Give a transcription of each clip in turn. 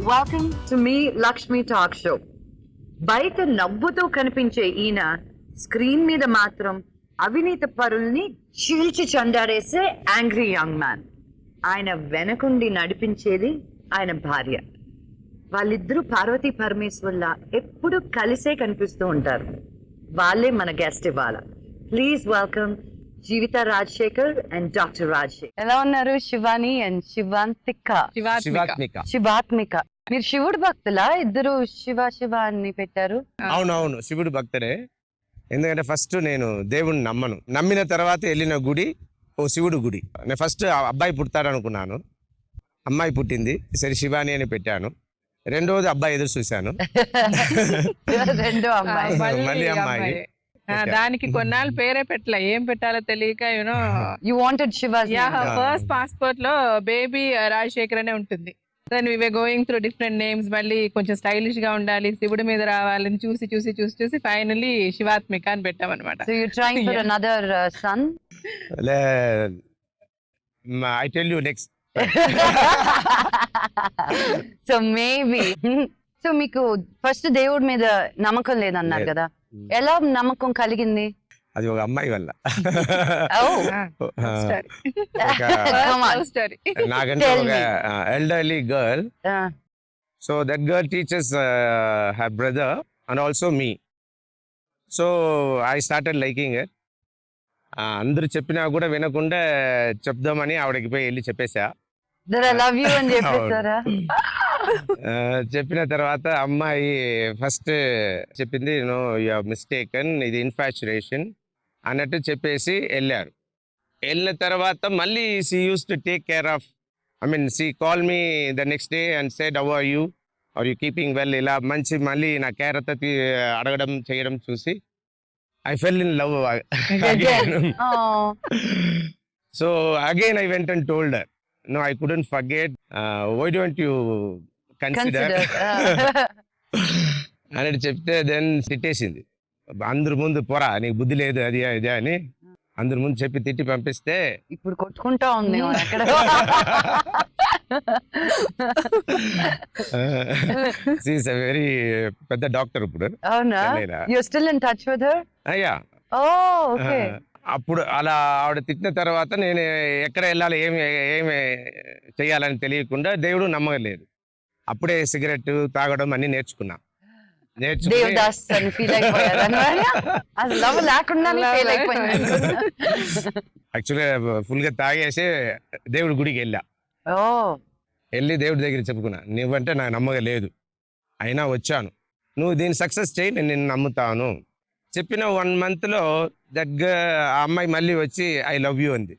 Welcome to me, Lakshmi Talk Show. బయట నవ్వుతూ కనిపించే ఈయన స్క్రీన్ మీద మాత్రం అవినీతి పరుల్ని చీల్చి చండారేసే యాంగ్రీ యంగ్ మ్యాన్. ఆయన వెనకుండి నడిపించేది ఆయన భార్య. వాళ్ళిద్దరూ పార్వతీ పరమేశ్వర్లా ఎప్పుడు కలిసే కనిపిస్తూ ఉంటారు. వాళ్ళే మన గెస్ట్ ఇవాళ. Please welcome Jeevitha Rajasekhar and doctor Rajasekhar. ఎలా ఉన్నారు శివాని అండ్ శివాత్మిక? మీరు శివుడు భక్తులా? ఇద్దరు శివ శివ అని పెట్టారు. అవునవును, శివుడు భక్తుడే. ఎందుకంటే ఫస్ట్ నేను దేవుడిని నమ్మను. నమ్మిన తర్వాత వెళ్ళిన గుడి ఓ శివుడు గుడి. నేను ఫస్ట్ అబ్బాయి పుడతాడనుకున్నాను, అమ్మాయి పుట్టింది, సరే శివాని అని పెట్టాను. రెండోది అబ్బాయి ఎదురు చూశాను, రెండో అమ్మాయి మళ్ళీ అమ్మాయి. దానికి కొన్నాళ్ళు పేరే పెట్టలే, ఏం పెట్టాలో తెలియక you know you wanted Shiva. First passport లో బేబీ రాజశేఖర్ అనే ఉంటుంది. Then we were going through different names. మళ్ళీ కొంచెం స్టైలిష్ గా ఉండాలి, శివుడి మీద రావాలని చూసి ఫైనల్లీ శివాత్మిక అని పెట్టామన్నమాట. So you're trying for another son? I tell you next. So maybe. So మీకు ఫస్ట్ దేవుడి మీద నమ్మకం లేదన్నారు కదా, ఎలా నమ్మకం కలిగింది? అది ఒక అమ్మాయి వల్ల. నాకంటే ఒక elderly girl. So that girl teachers her brother and also me. So I started liking it. అందరూ చెప్పినా కూడా వినకుండా చెప్దామని ఆవిడకి పోయి వెళ్ళి చెప్పేసా. చెప్పిన తర్వాత అమ్మాయి ఫస్ట్ చెప్పింది, నో యు హావ్ మిస్టేకన్, ఇది ఇన్ఫాచ్యురేషన్ అన్నట్టు చెప్పేసి వెళ్ళారు. వెళ్ళిన తర్వాత మళ్ళీ she use to take care of, I mean she call me the next day and said how are you, are you keeping well, ఇలా మంచి మళ్ళీ నా కేర్ అంతా అడగడం చేయడం చూసి I fell in love. So again I went and told her, no, I couldn't forget. Why don't you consider? అని చెప్తే దెన్ తిట్టేసింది. అందరి ముందు పోరా, నీకు బుద్ధి లేదు అది ఇది అని అందరి ముందు చెప్పి తిట్టి పంపిస్తే ఇప్పుడు కొట్టుకుంటా ఉంది అక్కడ. షీఈస్ ఎ వెరీ పెద్ద డాక్టర్ ఇప్పుడు. అవునా? You still in touch with her? అయ్యా. ఓ ఓకే. అప్పుడు అలా ఆవిడ తిట్టిన తర్వాత నేను ఎక్కడ వెళ్ళాలి, ఏమి చెయ్యాలని తెలియకుండా దేవుడు నమ్మలేదు. అప్పుడే సిగరెట్ తాగడం అన్ని నేర్చుకున్నా. యాక్చువల్గా ఫుల్ గా తాగేసి దేవుడి గుడికి వెళ్ళి దేవుడి దగ్గర చెప్పుకున్నా, నువ్వంటే నాకు నమ్మకం లేదు, అయినా వచ్చాను, నువ్వు దీన్ని సక్సెస్ చేయి, నేను నిన్ను నమ్ముతాను. చెప్పిన 1 month లో ఆ అమ్మాయి మళ్ళీ వచ్చి ఐ లవ్ యూ అంది.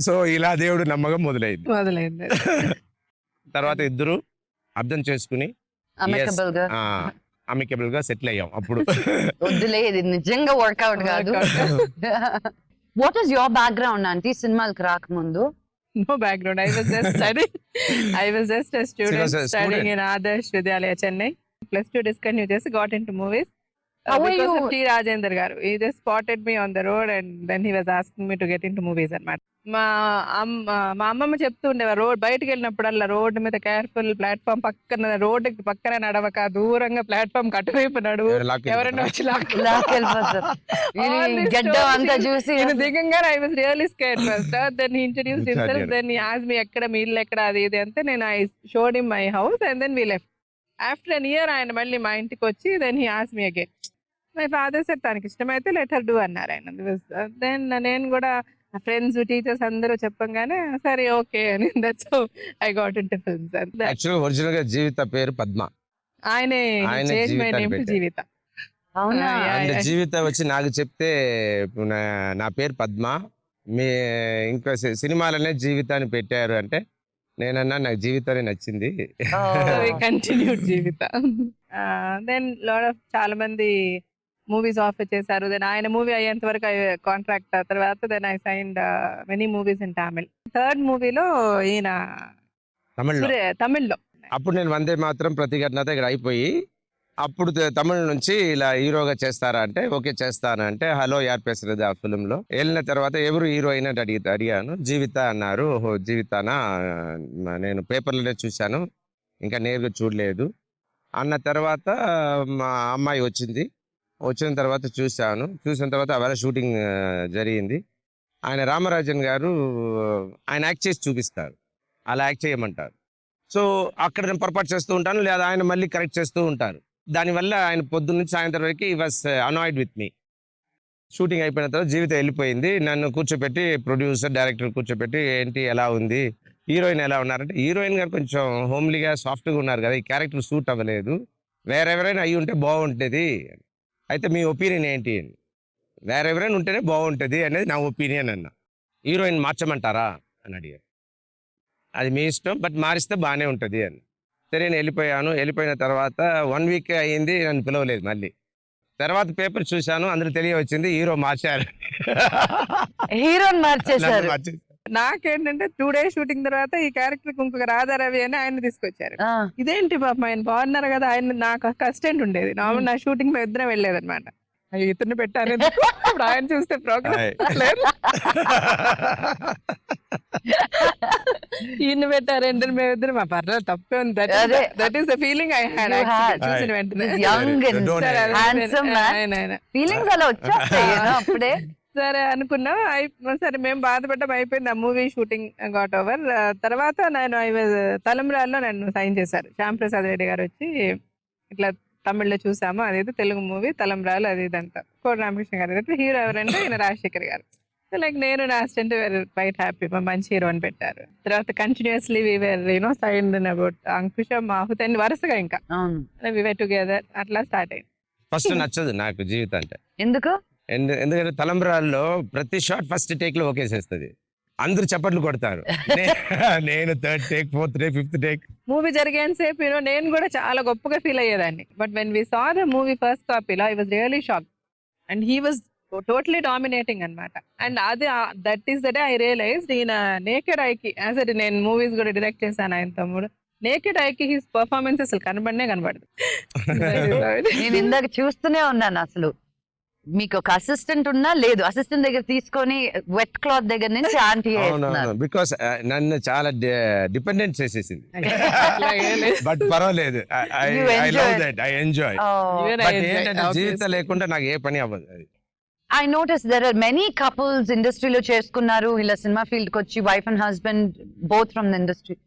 సో ఇలా దేవుడు నమ్మకం మొదలైంది. తర్వాత ఇద్దరు అర్థం చేసుకుని అమికబుల్ గా సెటిల్ అయ్యాం. అప్పుడు వద్దులేదు, నిజంగా వర్కౌట్ కాదు. What is your background aunty సినిమాలకు రాకముందు? No background. I was just a student studying in Adarsh Vidyalaya, Chennai. +2 discontinue చేసి got into movies. Because of T. Rajendra garu. He just spotted me on the road and then he was asking me to get into movies అన్నమాట. మా అమ్మమ్మ చెప్తూ ఉండేవారు, road బయటకు వెళ్ళినప్పుడల్లా road మీద careful, platform పక్కన, రోడ్డు పక్కన నడవక, దూరంగా ప్లాట్ఫామ్ కట్టువైపు నడువు, ఎవరైనా వచ్చి దిగంగా. I was really scared first. Then he introduced himself. Then he asked me ఎక్కడ మీ ఇల్లు ఎక్కడ అది ఇది అంటే నేను I showed him my house and then we left. After an year ఆయన మళ్ళీ మా ఇంటికి వచ్చి then he asked me again. My father said తనకి ఇష్టమైతే let her do అన్నారు ఆయన. దెన్ నేను కూడా ఫ్రెండ్స్ టీచర్స్ అందరూ చెప్పంగానే సరే ఓకే అని, that's how I got into films. Actually original గా జీవిత పేరు పద్మ, ఆయనే చేంజ్ మై నేమ్ టు జీవిత. అవునా? జీవిత వచ్చి నాకు చెప్తే నా పేరు పద్మ, మీ ఇంకా సినిమాలనే జీవితాన్ని పెట్టారు అంటే నేనన్నా నాకు జీవితాన్ని నచ్చింది. Continued Jeevitha. Then lot of చాలా మంది మూవీస్ ఆఫర్ చేశారు. దెన్ ఆయన మూవీ అయ్యేంత వరకు కాంట్రాక్ట్ తర్వాత then I signed many movies in Tamil. 3rd మూవీలో ఈయన తమిళ్లో. అప్పుడు నేను వందే మాత్రం ప్రతిఘటన దగ్గర అయిపోయి అప్పుడు తమిళ నుంచి ఇలా హీరోగా చేస్తారా అంటే ఓకే చేస్తాను అంటే హలో యార్ పేసుறது ఆ ఫిల్మ్లో వెళ్ళిన తర్వాత ఎవరు హీరోయిన్ అని అడిగాను. జీవిత అన్నారు. ఓహో జీవితానా, నేను పేపర్లోనే చూశాను, ఇంకా నేరుగా చూడలేదు అన్న తర్వాత మా అమ్మాయి వచ్చింది. వచ్చిన తర్వాత చూసిన తర్వాత అవేళ షూటింగ్ జరిగింది. ఆయన రామరాజన్ గారు ఆయన యాక్ట్ చేసి చూపిస్తారు, అలా యాక్ట్ చేయమంటారు. సో అక్కడ నేను పొరపాటు చేస్తూ ఉంటాను, లేదా ఆయన మళ్ళీ కరెక్ట్ చేస్తూ ఉంటారు. దానివల్ల ఆయన పొద్దున్న నుంచి సాయంత్రం వరకు ఈ was annoyed with me. Shooting అయిపోయిన తర్వాత జీవితం వెళ్ళిపోయింది. నన్ను కూర్చోబెట్టి ప్రొడ్యూసర్ డైరెక్టర్ కూర్చోబెట్టి ఏంటి ఎలా ఉంది, హీరోయిన్ ఎలా ఉన్నారంటే హీరోయిన్ గారు కొంచెం హోమ్లీగా సాఫ్ట్గా ఉన్నారు కదా, ఈ క్యారెక్టర్ సూట్ అవ్వలేదు, వేరెవరైనా అయ్యి ఉంటే బాగుంటుంది, అయితే మీ ఒపీనియన్ ఏంటి అని. వేరెవరైనా ఉంటేనే బాగుంటుంది అనేది నా ఒపీనియన్ అన్న. హీరోయిన్ మార్చమంటారా అని అడిగారు. అది మీ ఇష్టం, బట్ మారిస్తే బాగానే ఉంటుంది అని. సరే నేను వెళ్ళిపోయాను. వెళ్ళిపోయిన తర్వాత 1 వీక్ అయ్యింది, నన్ను పిలవలేదు మళ్ళీ. తర్వాత పేపర్ చూశాను, అందులో తెలియవచ్చింది హీరో మార్చారు. హీరోని మార్చేశారు. నన్ను మార్చేశారు. నాకేంటంటే 2 డేస్ షూటింగ్ తర్వాత ఈ క్యారెక్టర్ ఇంకొక రాధారవి అని ఆయన తీసుకొచ్చారు. ఆ, ఇదేంటి పాపం ఆయన బాగున్నారు కదా, ఆయన నాకు అసిస్టెంట్ ఉండేది నార్మల్, నా షూటింగ్ మేము ఇద్దరం వెళ్ళేది అనమాట. ఇతను పెట్టారు ఎందుకు? ఇప్పుడు ఆయన చూస్తే ప్రోగ్రామ్ లేదు, ఈయన పెట్టారంటే మేమిద్దరం మా పర్లేదు తప్పే ఉంది. అదే. That is the feeling I had You had. చూసిన వెంటనే. This young and Don't సరే, have- handsome man. ఆయన ఫీలింగ్స్ అలా వచ్చేస్తాయి అప్పుడే. సరే అనుకున్నాం. సరే మేము బాధపడ్డం అయిపోయింది. ఆ మూవీ షూటింగ్ గాట్ ఓవర్. తర్వాత నేను తలంబ్రాల్లో నన్ను సైన్ చేశారు. శ్యామ్ ప్రసాద్ రెడ్డి గారు వచ్చి ఇట్లా తమిళ్లో చూసాము, అదేదో తెలుగు మూవీ తలంబ్రాలు అది ఇదంతా. కోడి రామకృష్ణ గారు హీరో ఎవరంటే ఈయన రాజశేఖర్ గారు. సో లైక్ నేను నా అసిస్టెంట్ క్వైట్ హ్యాపీ, మంచి హీరో అని పెట్టారు. తర్వాత continuously we are sign about Ankusam ఆహుతి అని వరుసగా ఇంకా అవును. వివర్ టుగెదర్ అట్లా స్టార్ట్ అయింది. ఫస్ట్ నచ్చదు నాకు జీవితం అంటే. ఎందుకు? ఎందుకంటే తలంబ్రాల్లో ప్రతి షాట్ ఫస్ట్ టేక్ లో ఒకేసేస్తుంది, అందరూ చప్పట్లు కొడతారు. నేను 3rd take 4th take 5th take. Movie జరిగేంత సేపు నేను కూడా చాలా గొప్పగా ఫీల్ అయ్యేదాన్ని. But when we saw the movie first కాపీలో I was really shock and he was totally dominating అనమాట. అండ్ అది that is the day I realized ఈయన నేకెడ్ ఐకి యాజ్ అ, నేను మూవీస్ కూడా డైరెక్ట్ చేశాను ఆయన తమ్ముడు, నేకెడ్ ఐకి హిస్ పర్ఫార్మెన్స్ అసలు కనబడనే కనబడదు. నేను ఇందాక చూస్తూనే ఉన్నాను, అసలు మీకు ఒక అసిస్టెంట్ ఉన్నా లేదు, అసిస్టెంట్ దగ్గర తీసుకొని వెట్ క్లాత్ దగ్గర నుంచి ఆంటీ బికాస్ నన్ను చాలా డిపెండెంట్ చేసేసింది. బట్ పర్వాలేదు, You I love enjoyed. That, I enjoy. But ఏంటంటే జీవితం లేకుండా నాకు ఏ పని అవ్వదు. అది I notice there are many couples ఇండస్ట్రీలో చేసుకున్నారు, ఇలా సినిమా ఫీల్డ్ కి వచ్చి wife and husband both from the industry.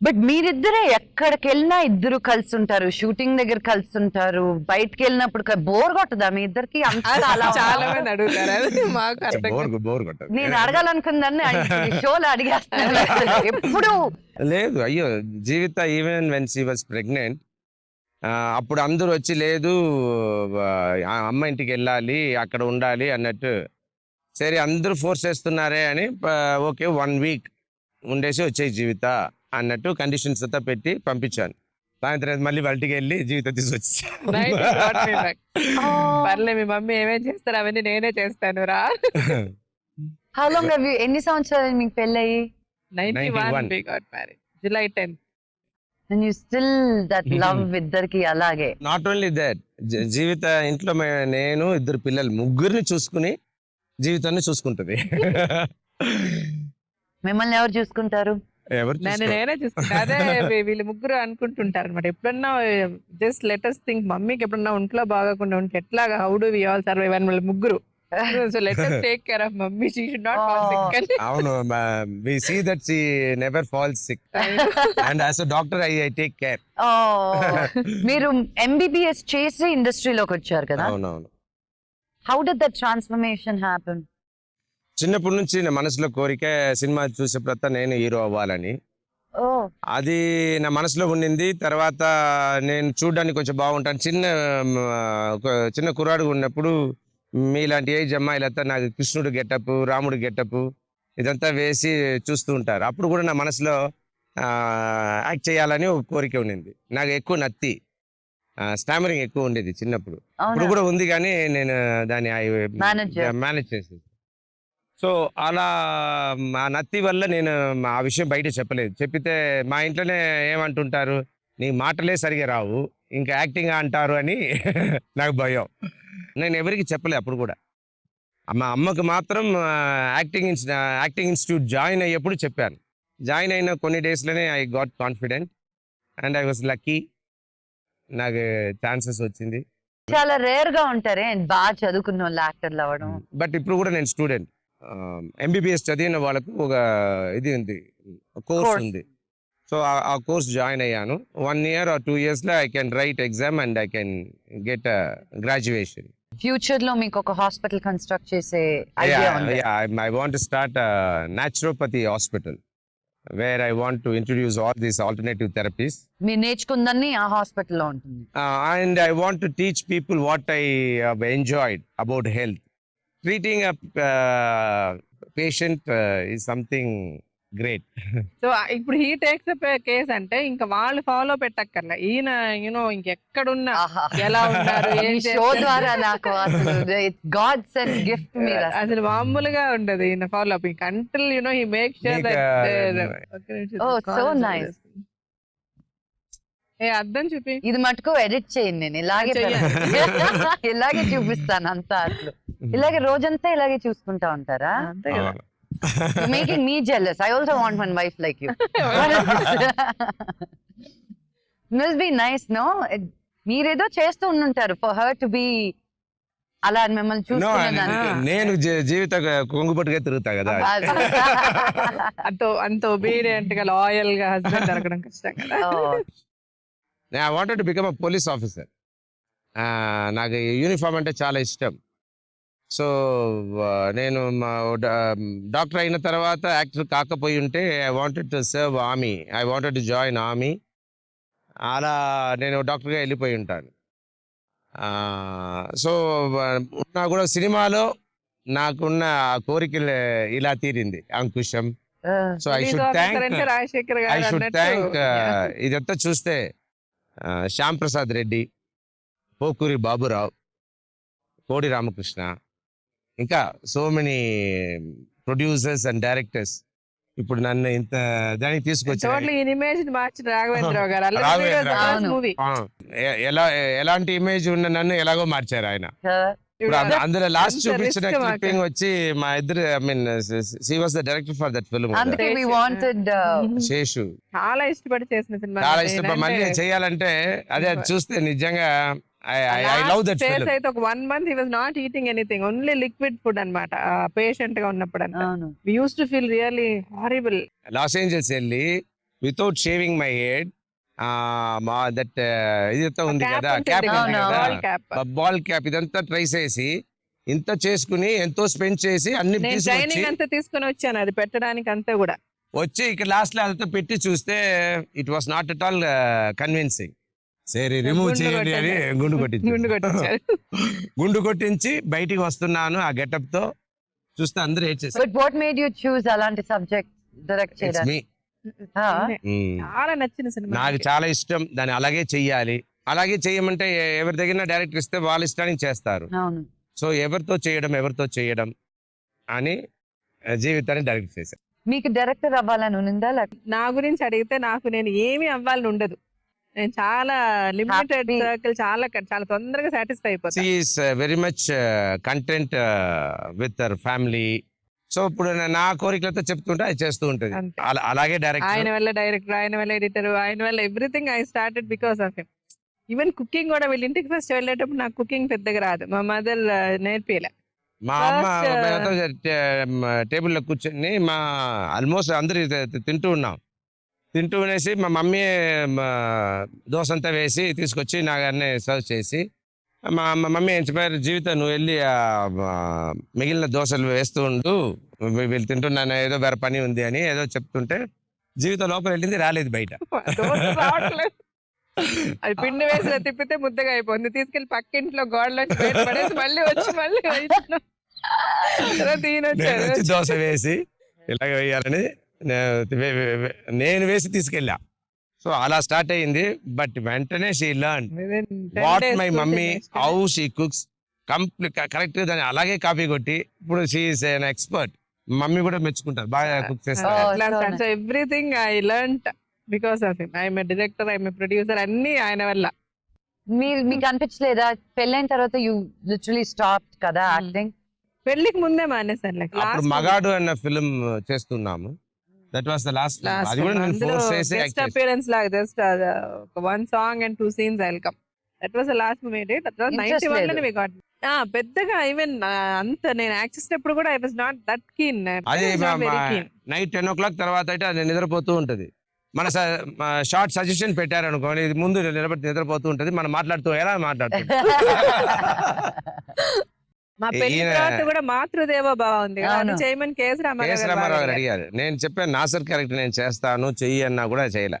But మీరిద్దరే ఎక్కడికి వెళ్ళినా ఇద్దరు కలిసి ఉంటారు, షూటింగ్ దగ్గర కలిసి ఉంటారు, బయటకు వెళ్ళినప్పుడు బోర్ కొట్టదా మీ ఇద్దరికి? చాలా మంది అడుగుతారు, అది మాకు అర్థం కాదు. బోర్ కొట్టదు. నేను అడగాలనుకుందాన్ని షోలో అడిగేస్తాను ఎప్పుడు. లేదు, అయ్యో Jeevitha even when she was pregnant అప్పుడు అందరూ వచ్చి లేదు ఆ అమ్మ ఇంటికి వెళ్ళాలి, అక్కడ ఉండాలి అన్నట్టు. సరే అందరూ ఫోర్స్ చేస్తున్నారే అని ఓకే 1 వీక్ ఉండేసి వచ్చే జీవిత అన్నట్టు కండిషన్స్ అంతా పెట్టి పంపించాను. సాయంత్రం మళ్ళీ బయటికి వెళ్ళి జీవితం తీసుకొచ్చి Night he brought me back. పర్లే మీ మమ్మీ ఏమేం చేస్తారు అవన్నీ నేనే చేస్తాను రా. హౌ లాంగ్ హావ్ యు, ఎన్ని సంవత్సరాలు మీకు పెళ్ళయి? 91 we got married. July 10th. And you still that love ఇద్దరికి అలాగే? నాట్ ఓన్లీ దట్, జీవిత ఇంట్లో నేను ఇద్దరు పిల్లలు ముగ్గురిని చూసుకుని జీవితాన్ని చూసుకుంటుంది. మిమ్మల్ని ఎవరు చూసుకుంటారు? ఎవరు నేనే చూసుకుంటా. అదే వీళ్ళు ముగ్గురు అనుకుంటుంటారు అనమాట, ఎప్పుడన్నా జస్ట్ లెటర్స్ థింక్ మమ్మీకి ఎప్పుడన్నా ఒంట్లో బాగకుండా ఉంటే ఎట్లాగా, how do we all survive అని వాళ్ళ ముగ్గురు. So let us take care of mummy, she should not fall sick అని. అవును, we see that she never falls sick and as a doctor I take care. మీరు MBBS చేసి ఇండస్ట్రీలోకి వచ్చారు కదా, అవునవును. How did that transformation happen? చిన్నప్పటి నుంచి నా మనసులో కోరిక సినిమా చూసేప్పుడంతా నేను హీరో అవ్వాలని. అది నా మనసులో ఉండింది. తర్వాత నేను చూడడానికి కొంచెం బాగుంటాను. చిన్న కుర్రాడు ఉన్నప్పుడు మీలాంటి ఏజ్ అమ్మాయిలంతా నాకు కృష్ణుడు గెటప్, రాముడు గెటప్ ఇదంతా వేసి చూస్తూ ఉంటారు. అప్పుడు కూడా నా మనసులో యాక్ట్ చేయాలని ఒక కోరిక ఉండింది. నాకు ఎక్కువ నత్తి, స్టామరింగ్ ఎక్కువ ఉండేది చిన్నప్పుడు. ఇప్పుడు కూడా ఉంది కానీ నేను దాన్ని మేనేజ్ చేసేది. సో అలా ఆ నత్తి వల్ల నేను ఆ విషయం బయట చెప్పలేదు. చెప్పితే మా ఇంట్లోనే ఏమంటుంటారు, నీ మాటలే సరిగా రావు, ఇంకా యాక్టింగ్ అంటారు అని నాకు భయం. నేను ఎవరికి చెప్పలే అప్పుడు కూడా. మా అమ్మకు మాత్రం యాక్టింగ్ ఇన్స్టిట్యూట్ జాయిన్ అయ్యేప్పుడు చెప్పాను. జాయిన్ అయిన కొన్ని డేస్లోనే I got confident and I was lucky, నాకు ఛాన్సెస్ వచ్చింది. చాలా రేర్ గా ఉంటారే బాగా చదువుకున్న వాళ్ళు యాక్టర్లు అవ్వడం. బట్ ఇప్పుడు కూడా నేను స్టూడెంట్, ఎంబీబీఎస్ చదివిన వాళ్ళకు ఒక ఇది ఉంది, కోర్స్ Course. ఉంది. సో ఆ కోర్స్ జాయిన్ అయ్యాను. 1 year or 2 years లో I can write exam and I can get graduation. Future లో మీకు ఒక హాస్పిటల్ కన్స్ట్రక్ట్ చేసే ఐడియా ఉంది. I want to start a naturopathy hospital where I want to introduce all these alternative therapies. మీరు నేర్చుకుందని ఆ హాస్పిటల్లో ఉంటుంది. And I want to teach people what I have enjoyed about health. Treating a patient is something great. So ఇప్పుడు he takes up case అంటే ఇంకా వాళ్ళు follow పెట్టక్కర్లే, ఈయన ఇంకెక్కడున్నా ఆహా. ఎలా ఉన్నారు ఏం ఈ షో చేస్తారు. ద్వారా నాకు అసలు గాడ్ సెండ్ గిఫ్ట్ మీరు అసలు. అసలు మామూలుగా ఉండదు ఈయన ఫాలో అప్. ఇంకా until he make sure Oh, so nice. ఏ అర్థం చూపి. ఇది మటుకు ఎడిట్ చేయండి, నేను ఇలాగే ఇలాగే చూపిస్తాను అంతా. అసలు ఇలాగే రోజంతా ఇలాగే చూసుకుంటా ఉంటారా? అంతే కదా. Making me jealous. I also want one wife like you. Must be nice no. మీరేదో చేస్తూ ఉండుంటారు ఫర్ హర్ టు బి అలా మిమ్మల్ని No, చూసుకునేదానికి. నేను జీవిత కొంగుపట్టుగా తిరుగుతా కదా. అంత ఒబీడియంట్ గా లాయల్ గా హస్బెండ్ దొరకడం కష్టం కదా. I wanted to become a police officer. నాకు యూనిఫామ్ అంటే చాలా ఇష్టం. సో నేను డాక్టర్ అయిన తర్వాత యాక్టర్ కాకపోయి ఉంటే I wanted to serve army, I wanted to join army. అలా నేను డాక్టర్గా వెళ్ళిపోయి ఉంటాను. సో ఉన్నా కూడా సినిమాలో నాకున్న కోరికలు ఇలా తీరింది Ankusam. So I should thank Rajasekhar I garu should thank ఇదంతా చూస్తే శ్యామ్ ప్రసాద్ రెడ్డి, పోకూరి బాబురావు, కోడి రామకృష్ణ, ఇంకా so many producers and directors ఇప్పుడు నన్ను ఇంత దానికి తీసుకొచ్చారు. ఇమేజ్ మార్చిన రాఘవేంద్రరావు గారు రాఘవేంద్రరావు. మూవీ. ఎలాంటి ఇమేజ్ ఉన్న నన్ను ఎలాగో మార్చారు ఆయన. ఇప్పుడు అందులో లాస్ట్ చూపించిన క్లిప్పింగ్ వచ్చి మా ఇద్దరు, I mean she was the director for that film. అందుకే we wanted శేషు చాలా ఇష్టపడి చేసిన సినిమా. చాలా ఇష్టపడి మళ్ళీ చేయాలంటే అదే చూస్తే నిజంగా I love that film. అయితే ఒక 1 month he was not eating anything, only liquid food అన్నమాట పేషెంట్ గా ఉన్నప్పుడు అంతా. అవును. We used to feel really horrible. Los Angeles వెళ్ళి without shaving my head that ఇదంతా ఉంది Cap కదా, ఉంటుంది క్యాప్ కదా, ఉంది అవును, కదా, ball cap. బాల్ క్యాప్, ఇదంతా ట్రై చేసి ఇంత చేసుకుని ఎంతో స్పెండ్ చేసి అన్ని నేను తీసుకొచ్చి ట్రైనింగ్ అంతా తీసుకొని వచ్చాను అది పెట్టడానికి అంతా కూడా. వచ్చి ఇక్కడ లాస్ట్ లో అదంతా పెట్టి చూస్తే it was not at all convincing. సరే రిమూవ్ గుండు చేయండి అని కొట్టారు. గుండు గుండు కొట్టించారు. గుండు కొట్టించి బయటికి వస్తున్నాను ఆ గెటప్ తో. చూస్తే అందరూ ఏడ్ చేశారు. But what made you choose అలాంటి సబ్జెక్ట్ డైరెక్ట్ It's చేయడానికి? me. చాలా నచ్చిన సినిమా. నాకు చాలా ఇష్టం, దాన్ని అలాగే చెయ్యాలి. అలాగే చెయ్యమంటే ఎవరి దగ్గర డైరెక్టర్ ఇస్తే వాళ్ళ ఇష్టానికి చేస్తారు. అవును. సో ఎవరితో చేయడం అని జీవితాన్ని డైరెక్ట్ చేశాను. మీకు డైరెక్టర్ అవ్వాలని ఉందా? నా గురించి అడిగితే నేను ఏమీ అవ్వాలని ఉండదు. నేను చాలా లిమిటెడ్ Happy. సర్కిల్, చాలా తొందరగా సాటిస్ఫై అయిపోతాను. She is very much content with her family. So ఇప్పుడు నా కోరికలతో చెప్తుంటే అది చేస్తూ ఉంటుంది. అంతే. అలాగే ఆయన డైరెక్టర్. వల్ల డైరెక్టర్, ఆయన వల్ల ఎడిటర్, ఆయన వల్ల everything I started because of him. Even cooking కూడా వీళ్ళ ఇంటికి ఫస్ట్ వెళ్ళేటప్పుడు నాకు కుకింగ్ పెద్దగా రాదు, మా మదర్ నేర్పిలే. మా అమ్మ First, టేబుల్లో కూర్చొని ఆల్మోస్ట్ అందరు తింటూ ఉన్నాం. తింటూ అనేసి మా మమ్మీ దోశ అంతా వేసి తీసుకొచ్చి నాగారిని సర్వ్ చేసి, మా మమ్మీ ఏం చెప్పారు, జీవితం నువ్వు వెళ్ళి మిగిలిన దోశలు వేస్తూ ఉండు, వీళ్ళు తింటున్నాను, ఏదో వేరే పని ఉంది అని ఏదో చెప్తుంటే జీవితం లోపల వెళ్ళింది, రాలేదు బయట. దోశ రావట్లేదు. అది పిండి వేసి తిప్పితే ముద్దగా అయిపోయింది. తీసుకెళ్లి పక్కింట్లో గోడలో పడేసి మళ్ళీ వచ్చి నేను వచ్చి దోశ వేసి ఇలాగ వేయాలని నేను వేసి తీసుకెళ్ళా. సో అలా స్టార్ట్ అయ్యింది. బట్ వెంటనే she learn what my mummy, how she cooks, complete correct గా దాన్ని అలాగే కాపీ కొట్టి ఇప్పుడు she is an expert. Mummy కూడా మెచ్చుకుంటారు, బాగా కుక్ చేస్తారు. Oh, everything I learn because of him. I'm a director, I'm a producer, అన్ని ఆయన వల్ల. మీకు అనిపించలేదా పెళ్ళైన తర్వాత యూ లిటరలీ స్టాప్ కదా యాక్టింగ్? పెళ్లికి ముందే మానేసాను. అప్పుడు మగాడు అన్న ఫిల్మ్ చేస్తున్నాము. That was the last. అది కూడా నేను ఫోర్స్ చేసి జస్ట్ అపియరెన్స్ లాగా just one song and 2 scenes I will come. That was the last movie date. That was 91 లోనే వి గాట్. పెద్దగా ఈవెన్ అంత నేను యాక్ట్ చేసేటప్పుడు కూడా I was not that keen. అది నైట్ 10 o'clock తర్వాత అయితే అది నిద్రపోతూ ఉంటది. మన షార్ట్ సజెషన్ పెట్టారనుకోండి, ఇది ముందు నిలబడి నిద్రపోతూ ఉంటది, మనం మాట్లాడుతూ ఎలా మాట్లాడుతుంది. మా పెళ్లి తర్వాత కూడా మాతృదేవ భావ ఉంది కదా, అది చేయమని కేఎస్ రామారావు గారు అడిగారు. నేను చెప్పాను నాసర్ క్యారెక్టర్ నేను చేస్తాను చెయ్యి అన్నా కూడా చేయలే.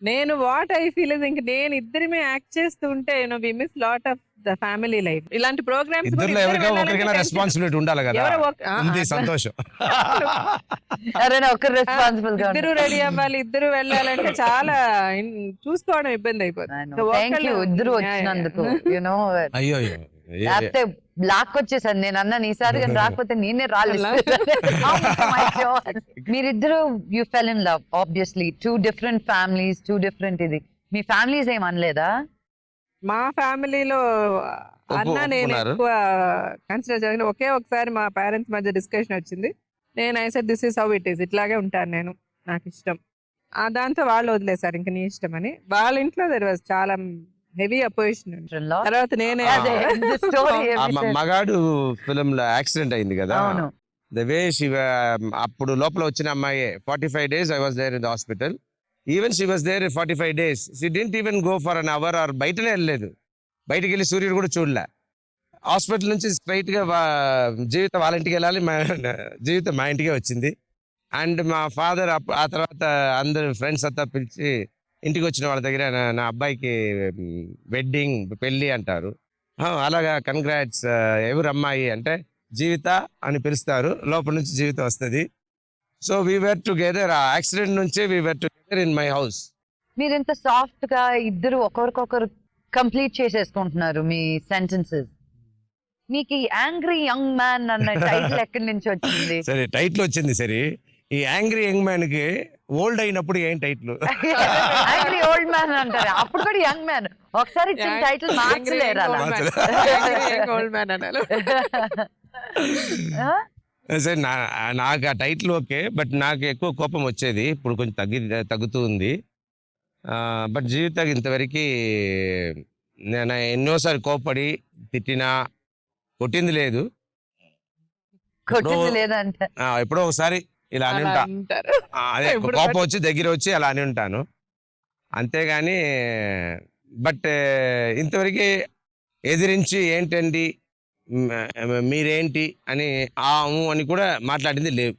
నేను వాట్ ఐ ఫీల్ ఇస్ ఇంక నేను ఇద్దరిమే యాక్ట్ చేస్తూ ఉంటే we miss lot of the family life. ఇలాంటి ప్రోగ్రామ్స్ ఇద్దరులో ఎవరికైనా రెస్పాన్సిబిలిటీ ఉండాలి కదా. ఉంది సంతోషం. ఇద్దరు రెడీ అవ్వాలి, ఇద్దరు వెళ్ళాలంటే చాలా చూసుకోవడం ఇబ్బంది అయిపోతుంది. ఇద్దరు వచ్చినందుకు అయ్యో లాక్కొచ్చేసాను నేను అన్నాను ఈసారి కానీ రాకపోతే నేనే రాలేదు. మీరిద్దరు you full in love obviously, 2 different families, 2 different ఇది. మీ ఫ్యామిలీస్ ఏం అనలేదా? మా ఫ్యామిలీలో అన్న నేను ఎక్కువ కన్సిడర్ చేయాలి. ఒకే ఒకసారి మా పేరెంట్స్ మధ్య డిస్కషన్ వచ్చింది. నేను I said this is how it is, ఇట్లాగే ఉంటాను నేను, నాకు ఇష్టం. దాంతో వాళ్ళు వదిలేసారు ఇంక నీ ఇష్టం అని. వాళ్ళ ఇంట్లో చాలా హెవీ అపోజిషన్. తర్వాత నేనే మగాడు ఫిల్మ్ లో యాక్సిడెంట్ అయింది కదా, ద వే అప్పుడు లోపల వచ్చిన అమ్మాయి 45 days I was there in the hospital. Even she was there 45 days. She didn't even go for an hour or బయటనే వెళ్ళలేదు. బయటికి వెళ్ళి సూర్యుడు కూడా చూడలే. హాస్పిటల్ నుంచి స్ట్రైట్ గా జీవిత వాళ్ళ ఇంటికి వెళ్ళాలి, జీవితం మా ఇంటికే వచ్చింది. అండ్ మా ఫాదర్ ఆ తర్వాత అందరు ఫ్రెండ్స్ అంతా పిలిచి ఇంటికి వచ్చిన వాళ్ళ దగ్గర నా అబ్బాయికి వెడ్డింగ్ పెళ్ళి అంటారు. అలాగా కంగ్రాట్స్, ఎవరు అమ్మాయి అంటే జీవిత అని పిలుస్తారు. లోపల నుంచి జీవిత వస్తుంది. So we were together. ఆ యాక్సిడెంట్ నుంచి we were together in my house. మీరు ఎంత సాఫ్ట్ గా ఇద్దరు ఒకరికొకరు కంప్లీట్ చేసేసుకుంటున్నారు మీ సెంటెన్సెస్. మీకు యాంగ్రీ యంగ్ మ్యాన్ అన్న టైటిల్ ఎక్కడి నుంచి వచ్చింది? సరే టైటిల్ వచ్చింది సరే. ఈ యాంగ్రీ యంగ్ మ్యాన్ కి ఓల్డ్ అయినప్పుడు ఏం టైటిల్? యాంగ్రీ ఓల్డ్ మ్యాన్ అంటారు, అప్పుడు కూడా యంగ్ మ్యాన్. ఒకసారి ఇచ్చిన టైటిల్ మార్చలేరు అలా. సరే నాకు ఆ టైటిల్ ఓకే, బట్ నాకు ఎక్కువ కోపం వచ్చేది. ఇప్పుడు కొంచెం తగ్గుతూ ఉంది. బట్ జీవితానికి ఇంతవరకు నేను ఎన్నోసారి కోపడి తిట్టినా కొట్టింది లేదు. ఎప్పుడో ఒకసారి ఇలా అని ఉంటా, అదే కోపం వచ్చి దగ్గర వచ్చి అలా అని ఉంటాను అంతేగాని. బట్ ఇంతవరకు ఎదిరించి ఏంటండి మీరేంటి అని అని కూడా మాట్లాడింది లేవు.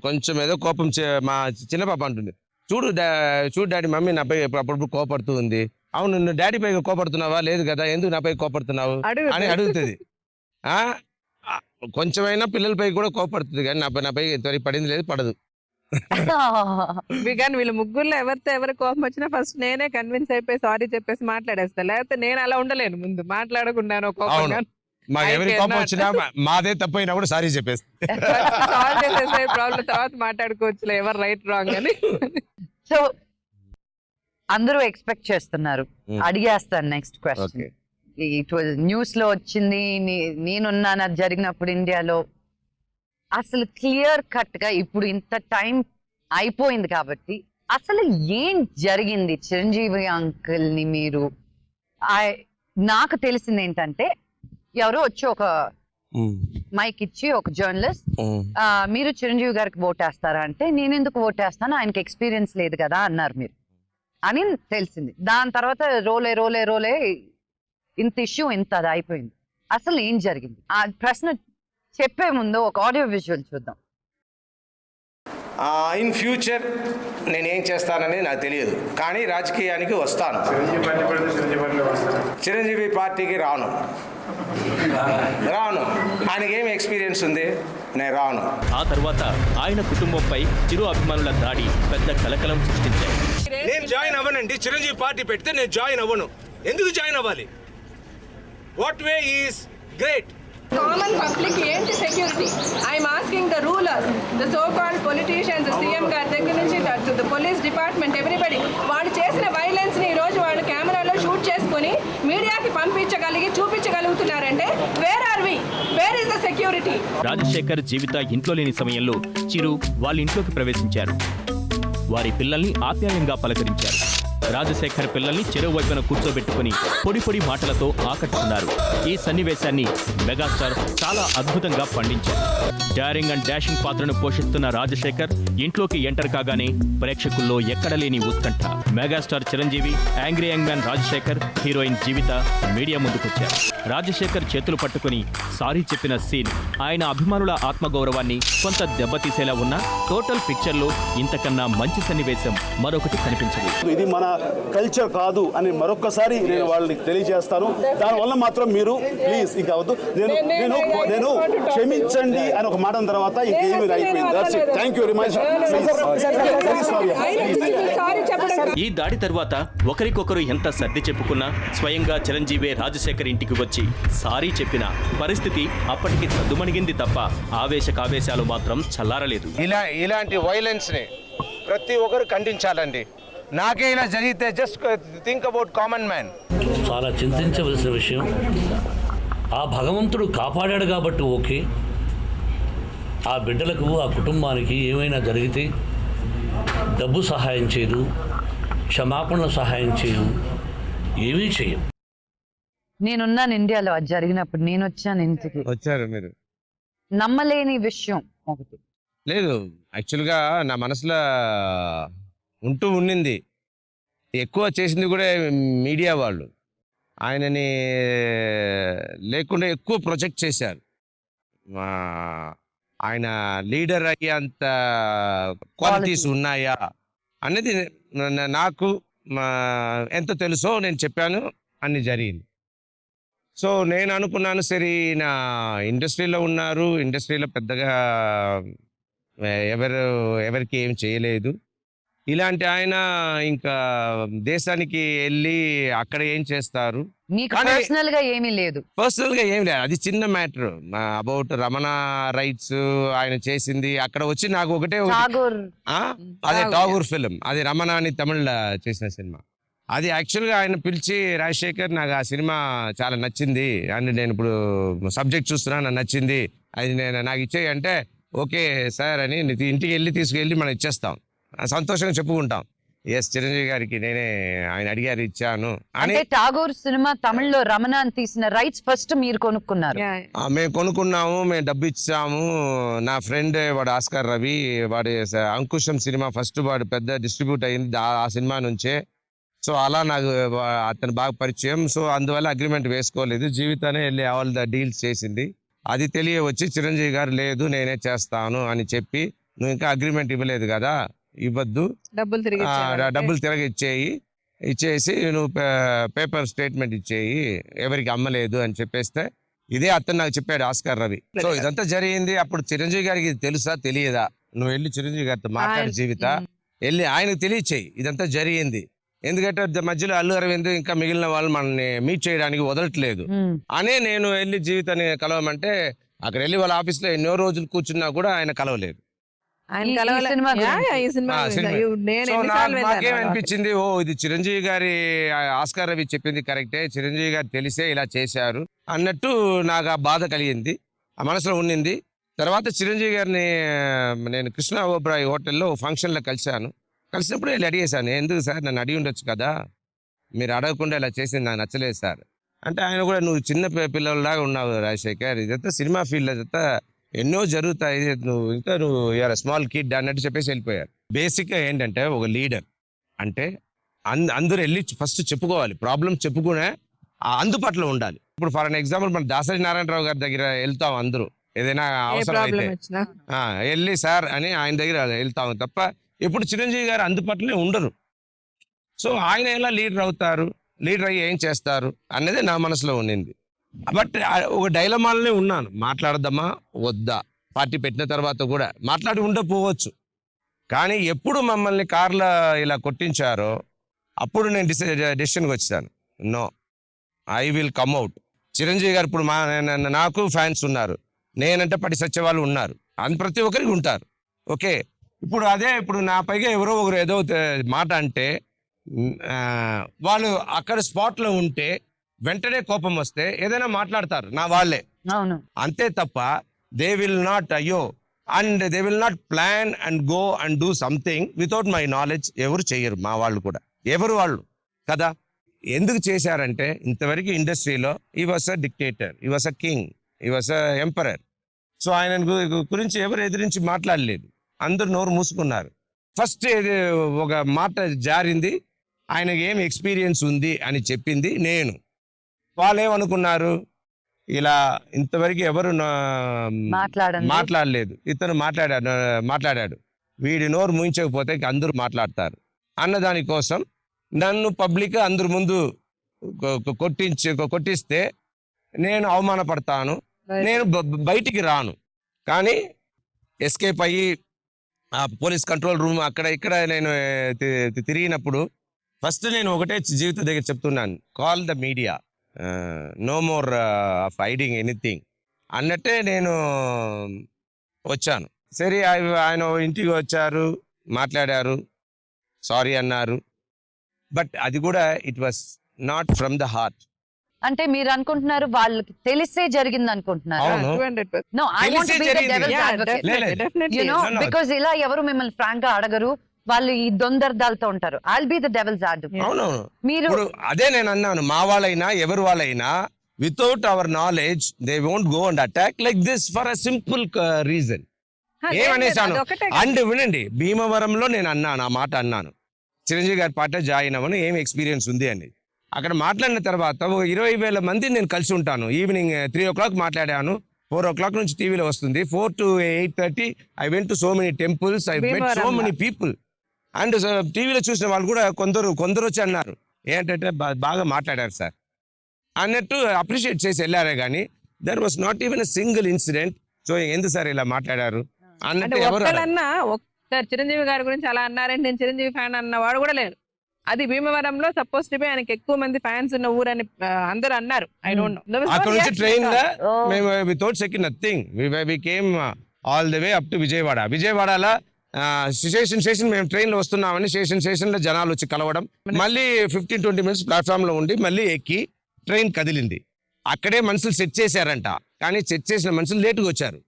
కొంచెం ఏదో కోపం మా చిన్న పాప అంటుంది, చూడు డాడీ మమ్మీ నాపై అప్పుడప్పుడు కోపడుతూ ఉంది. అవును నువ్వు డాడీ పై కోపడుతున్నావా? లేదు కదా, ఎందుకు నాపై కోపడుతున్నావు అని అడుగుతుంది. కొంచెమైనా పిల్లలపై కూడా కోపడుతుంది కానీ నాపై ఎంతవరకు పడింది లేదు, పడదు. కానీ వీళ్ళు ముగ్గురులో ఎవరు కోపం వచ్చినా ఫస్ట్ నేనే కన్విన్స్ అయిపోయి సారీ చెప్పేసి మాట్లాడేస్తా. లేకపోతే నేను అలా ఉండలేను, ముందు మాట్లాడకుండాను కోపంగా. మాకు ఎవరి కోపం వచ్చినా మాదే తప్పైనా కూడా సారీ చెప్పేస్తా. సాల్వ్ చేసేసే ప్రాబ్లం తర్వాత మాట్లాడుకోవచ్చులే ఎవరు రైట్ రాంగ్ అని. సో అందరూ ఎక్స్పెక్ట్ చేస్తున్నారు, అడిగేస్తాను next question. It was news లో వచ్చింది, నేనున్నాను అది జరిగినప్పుడు ఇండియాలో. అసలు క్లియర్ కట్ గా ఇప్పుడు ఇంత టైం అయిపోయింది కాబట్టి అసలు ఏం జరిగింది చిరంజీవి అంకుల్ ని మీరు? నాకు తెలిసింది ఏంటంటే ఎవరో వచ్చి ఒక మైక్ ఇచ్చి ఒక జర్నలిస్ట్ మీరు చిరంజీవి గారికి ఓటేస్తారా అంటే నేను ఎందుకు ఓటేస్తాను, ఆయనకి ఎక్స్పీరియన్స్ లేదు కదా అన్నారు మీరు అని తెలిసింది. దాని తర్వాత రోలే ఇంత ఇష్యూ ఇంత అది అయిపోయింది. అసలు ఏం జరిగింది? ఆ ప్రశ్న చెప్పే ముందు ఒక ఆడియో విజువల్ చూద్దాం. ఇన్ ఫ్యూచర్ నేనేం చేస్తాననేది నాకు తెలియదు, కానీ రాజకీయానికి వస్తాను. చిరంజీవి పార్టీకి రాను. ఆయనకి ఏమి ఎక్స్పీరియన్స్ ఉంది, నేను రాను. ఆ తర్వాత ఆయన కుటుంబంపై చిరు అభిమానుల దాడి పెద్ద కలకలం సృష్టించాయి. నేను జాయిన్ అవ్వనండి. చిరంజీవి పార్టీ పెడితే నేను జాయిన్ అవ్వను. ఎందుకు జాయిన్ అవ్వాలి? What way is great? Common public ఏంటి security? I'm asking the rulers, the so called politicians, CM గారి దగ్గర నుంచి ద పోలీస్ డిపార్ట్మెంట్, ఎవ్రీబడి వాళ్ళు చేసిన వైలెన్స్ ని ఈ రోజు వాళ్ళు కెమెరాలో షూట్ చేసుకొని మీడియాకి చూపించగలుగుతున్నారంటే where are we? Where is the security? Rajasekhar Jeevitha ఇంట్లో లేని సమయంలో చిరు వాళ్ళ ఇంట్లోకి ప్రవేశించారు. వారి పిల్లల్ని ఆప్యాయంగా పలకరించారు. రాజశేఖర్ పిల్లల్ని చెరువు వైపున కూర్చోబెట్టుకుని పొడి మాటలతో ఆకట్టుకున్నారు. ఈ సన్నివేశాన్ని మెగాస్టార్ చాలా అద్భుతంగా పండించారు. డైరింగ్ అండ్ డాషింగ్ పాత్రను పోషిస్తున్న రాజశేఖర్ ఇంట్లోకి ఎంటర్ కాగానే ప్రేక్షకుల్లో ఎక్కడలేని ఉత్కంఠ. Megastar Chiranjeevi, angry young man Rajasekhar, heroine Jeevitha media ముందుకొచ్చారు. రాజశేఖర్ చేతులు పట్టుకుని సారీ చెప్పిన సీన్ ఆయన అభిమానుల ఆత్మగౌరవాన్ని కొంత దెబ్బతీసేలా ఉన్న టోటల్ పిక్చర్లో ఇంతకన్నా మంచి సన్నివేశం మరొకటి కనిపించదు. ఇది మన కల్చర్ కాదు అని మరొకసారి నేను వాళ్ళకి తెలియజేస్తాను. దానివల్ల మాత్రం మీరు ప్లీజ్ ఇంకా అవద్దు. నేను క్షమించండి అని ఒక మాట తర్వాత ఇంకేమీ అయిపోయింది. Thank you very much. ఈ దాడి తర్వాత ఒకరికొకరు ఎంత సర్ది చెప్పుకున్నా స్వయంగా చిరంజీవి రాజశేఖర్ ఇంటికి వచ్చి సారీ చెప్పిన పరిస్థితి అప్పటికి సద్దుమణిగింది తప్ప ఆవేశాలు మాత్రం చల్లారలేదు. ఇలాంటి వైలెన్స్ ని ప్రతి ఒక్కరు ఖండించాలండి. నాకే ఇలా జరిగితే just think about common man. చాలా చింతించవలసిన విషయం. ఆ భగవంతుడు కాపాడాడు కాబట్టి ఓకే. ఆ బిడ్డలకు, ఆ కుటుంబానికి ఏమైనా జరిగితే డబ్బు సహాయం చేయదు, క్షమాపణ సహాయం చేయదు, ఏమీ చేయదు. నేనున్నాను ఇండియాలో, అది జరిగినప్పుడు నేను వచ్చాను ఇంటికి. వచ్చారు మీరు? నమ్మలేని విషయం ఒకటి లేదు, యాక్చువల్గా నా మనసులో ఉండింది. ఎక్కువ చేసింది కూడా మీడియా వాళ్ళు. ఆయనని లేకుండా ఎక్కువ ప్రొజెక్ట్ చేశారు. ఆయన లీడర్ అయ్యేంత క్వాలిటీస్ ఉన్నాయా అనేది నాకు ఎంత తెలుసో నేను చెప్పాను, అన్ని జరిగింది. సో నేను అనుకున్నాను, సరే నా ఇండస్ట్రీలో ఉన్నారు, ఇండస్ట్రీలో పెద్దగా ఎవరికి ఏం చేయలేదు. ఇలాంటి ఆయన ఇంకా దేశానికి వెళ్ళి అక్కడ ఏం చేస్తారు? మీకు పర్సనల్ గా ఏమీ లేదు. పర్సనల్ గా ఏం లేదు, అది చిన్న మ్యాటర్. అబౌట్ రమణ రైట్స్ ఆయన చేసింది అక్కడ వచ్చి నాకు ఒకటే అదే ఠాగూర్ ఫిలిం, అది రమణ అని తమిళ్లో చేసిన సినిమా. అది యాక్చువల్గా ఆయన పిలిచి, రాజశేఖర్ నాకు ఆ సినిమా చాలా నచ్చింది అని, నేను ఇప్పుడు సబ్జెక్ట్ చూస్తున్నా, నాకు నచ్చింది, అది నాకు ఇచ్చేయి అంటే ఓకే సార్ అని ఇంటికి వెళ్ళి తీసుకెళ్ళి మనం ఇచ్చేస్తాం, సంతోషంగా చెప్పుకుంటాం. ఎస్, చిరంజీవి గారికి నేనే, ఆయన అడిగారు ఇచ్చాను అని. ఠాగూర్ సినిమా తమిళ్లో రమణ అని తీసిన రైట్స్ ఫస్ట్ మీరు కొనుక్కున్నారు? మేము కొనుక్కున్నాము, మేము డబ్బు ఇచ్చాము. నా ఫ్రెండ్ వాడు ఆస్కార్ రవి, వాడి అంకుశం సినిమా ఫస్ట్ వాడు పెద్ద డిస్ట్రిబ్యూట్ అయింది ఆ సినిమా నుంచే. సో అలా నాకు అతను బాగా పరిచయం. సో అందువల్ల అగ్రిమెంట్ వేసుకోలేదు. జీవితాన్ని వెళ్ళి ఆల్ ద డీల్స్ చేసింది. అది తెలియవచ్చి చిరంజీవి గారు లేదు నేనే చేస్తాను అని చెప్పి, నువ్వు ఇంకా అగ్రిమెంట్ ఇవ్వలేదు కదా, ఇవ్వద్దు, డబ్బులు తిరిగి ఇచ్చేసి నువ్వు పేపర్ స్టేట్మెంట్ ఇచ్చేయి, ఎవరికి అమ్మలేదు అని చెప్పేస్తే, ఇదే అతను నాకు చెప్పాడు ఆస్కార్ రవి. సో ఇదంతా జరిగింది. అప్పుడు చిరంజీవి గారికి ఇది తెలుసా తెలియదా? నువ్వు వెళ్ళి చిరంజీవి గారితో మాట్లాడి జీవిత వెళ్ళి ఆయనకు తెలియచేయి ఇదంతా జరిగింది. ఎందుకంటే మధ్యలో అల్లు అరవింద్ ఇంకా మిగిలిన వాళ్ళు మనల్ని మీట్ చేయడానికి వదలట్లేదు అనే నేను వెళ్ళి జీవితాన్ని కలవమంటే, అక్కడ వెళ్ళి వాళ్ళ ఆఫీస్ లో ఎన్నో రోజులు కూర్చున్నా కూడా ఆయన కలవలేదు. నాకేమనిపించింది, ఓ ఇది చిరంజీవి గారి, ఆస్కార్ రవి చెప్పింది కరెక్టే, చిరంజీవి గారు తెలిసే ఇలా చేశారు అన్నట్టు నాకు ఆ బాధ కలిగింది, ఆ మనసులో ఉండింది. తర్వాత చిరంజీవి గారిని నేను కృష్ణ ఓబ్రాయ్ హోటల్లో ఫంక్షన్లో కలిసినప్పుడు వెళ్ళి అడిగేశాను, ఎందుకు సార్ నన్ను అడిగి ఉండొచ్చు కదా, మీరు అడగకుండా ఇలా చేసింది నాకు నచ్చలేదు సార్ అంటే, ఆయన కూడా నువ్వు చిన్న పిల్లలలాగా ఉన్నావు రాజశేఖర్, ఇదంతా సినిమా ఫీల్డ్ అదంతా ఎన్నో జరుగుతాయి, నువ్వు యూఆర్ స్మాల్ కిడ్ అన్నట్టు చెప్పేసి వెళ్ళిపోయారు. బేసిక్గా ఏంటంటే ఒక లీడర్ అంటే అందరూ వెళ్ళి ఫస్ట్ చెప్పుకోవాలి, ప్రాబ్లమ్ చెప్పుకునే అందుబాటులో ఉండాలి. ఇప్పుడు ఫర్ ఎగ్జాంపుల్ మన దాసరి నారాయణరావు గారి దగ్గర వెళ్తాం, అందరూ ఏదైనా అవసరం అయితే వెళ్ళి సార్ అని ఆయన దగ్గర వెళ్తాము తప్ప, ఇప్పుడు చిరంజీవి గారు అందుబాటులో ఉండరు. సో ఆయన ఎలా లీడర్ అవుతారు, లీడర్ అయ్యి ఏం చేస్తారు అనేది నా మనసులో ఉండింది. బట్ ఒక డైలమాలనే ఉన్నాను, మాట్లాడదామా వద్దా, పార్టీ పెట్టిన తర్వాత కూడా మాట్లాడి ఉండకపోవచ్చు. కానీ ఎప్పుడు మమ్మల్ని కార్లో ఇలా కొట్టించారో అప్పుడు నేను డెసిషన్కి వచ్చాను, no, I will come out. Chiranjeevi garu ఇప్పుడు నాకు ఫ్యాన్స్ ఉన్నారు, నేనంటే పడి సచ్చే వాళ్ళు ఉన్నారు, ప్రతి ఒక్కరికి ఉంటారు. ఓకే, ఇప్పుడు ఇప్పుడు నా పైగా ఎవరో ఒకరు ఏదో మాట అంటే వాళ్ళు అక్కడ స్పాట్లో ఉంటే వెంటనే కోపం వస్తే ఏదైనా మాట్లాడతారు నా వాళ్ళే, అవును. అంతే తప్ప they will not and they will not plan and go and do something without my knowledge. ఎవరు చెయ్యరు మా వాళ్ళు కూడా, ఎవరు వాళ్ళు కదా. ఎందుకు చేశారంటే ఇంతవరకు ఇండస్ట్రీలో ఈ వాస్ అ డిక్టేటర్, ఈ వాస్ అ కింగ్, ఈ వాస్ అ ఎంపరర్. సో ఆయన గురించి ఎవరు ఎదిరించి మాట్లాడలేదు, అందరు నోరు మూసుకున్నారు. ఫస్ట్ ఒక మాట జారింది, ఆయనకి ఏం ఎక్స్పీరియన్స్ ఉంది అని చెప్పింది నేను. వాళ్ళు ఏమనుకున్నారు, ఇలా ఇంతవరకు ఎవరు మాట్లాడలేదు, ఇతను మాట్లాడాడు, వీడి నోరు ముయించకపోతే అందరూ మాట్లాడతారు అన్నదాని కోసం నన్ను పబ్లిక్ అందరి ముందు కొట్టిస్తే నేను అవమానపడతాను, నేను బయటికి రాను. కానీ ఎస్కేప్ అయ్యి పోలీస్ కంట్రోల్ రూమ్ అక్కడ ఇక్కడ నేను తిరిగినప్పుడు ఫస్ట్ నేను ఒకటే జీవిత దగ్గర చెప్తున్నాను, call the media, no more of hiding anything అన్నట్టే నేను వచ్చాను. సరే ఆయన ఇంటికి వచ్చారు, మాట్లాడారు, సారీ అన్నారు, బట్ అది కూడా it was not from the heart. అంటే మీరు అనుకుంటున్నారు వాళ్ళకి తెలిసే జరిగింది అనుకుంటున్నారు. అవును. 200%. No, I want to be the తెలిసే devil's Yeah, advocate. definitely, definitely. You know, No, no. because ఇలా ఎవరు మిమ్మల్ని ఫ్రాంక్ గా అడగరు, వాళ్ళు ఈ దొందరదాలతో ఉంటారు. I'll be the devil's advocate. అవునవును. మీరు ఇప్పుడు అదే నేను అన్నాను, మా వాళ్ళైనా ఎవరు వాళ్ళైనా without our knowledge they won't go and attack like this for a simple reason. ఏమనేసాను అండ్ వినండి, భీమవరంలో నేను అన్నాను, ఆ మాట అన్నాను, చిరంజీవి గారి పాట జాయిన్ అవ్వను, ఏం ఎక్స్పీరియన్స్ ఉంది అని. అక్కడ మాట్లాడిన తర్వాత 20,000 మంది నేను కలిసి ఉంటాను. ఈవినింగ్ 3 o'clock మాట్లాడాను, 4 o'clock నుంచి టీవీలో వస్తుంది. 4 to 8:30 I went to so many temples, I met so many people. And టీవీలో చూసిన వాళ్ళు కూడా కొందరు వచ్చి అన్నారు, ఏంటంటే బాగా మాట్లాడారు సార్ అన్నట్టు అప్రిషియేట్ చేసి వెళ్ళారే కానీ there was not even a single incident. So ఎందుకు సార్ ఇలా మాట్లాడారు అంటే అన్నట్టు ఎవరు ఒక్కళ్ళన్నా ఒక్కసారి చిరంజీవి గారి గురించి అలా అన్నారంటే నేను చిరంజీవి ఫ్యాన్ అన్నవాడు కూడా లేరు. అది భీమవరంలో సపోజ్ టు బి ఆయనకి ఎక్కువ మంది ఫ్యాన్స్ ఉన్న ఊరని అందరూ అన్నారు. I don't know. అక్కడ నుంచి ట్రైన్ లో మేము without second nothing we came all the way up to విజయవాడలో స్టేషన్ మేము ట్రైన్ లో వస్తున్నామని స్టేషన్ లో జనాలు వచ్చి కలవడం, మళ్ళీ 15-20 minutes ప్లాట్ఫామ్ లో ఉండి మళ్ళీ ఎక్కి ట్రైన్ కదిలింది. అక్కడే మనుషులు సెట్ చేశారంట, కానీ సెట్ చేసిన మనుషులు లేటుగా వచ్చారు.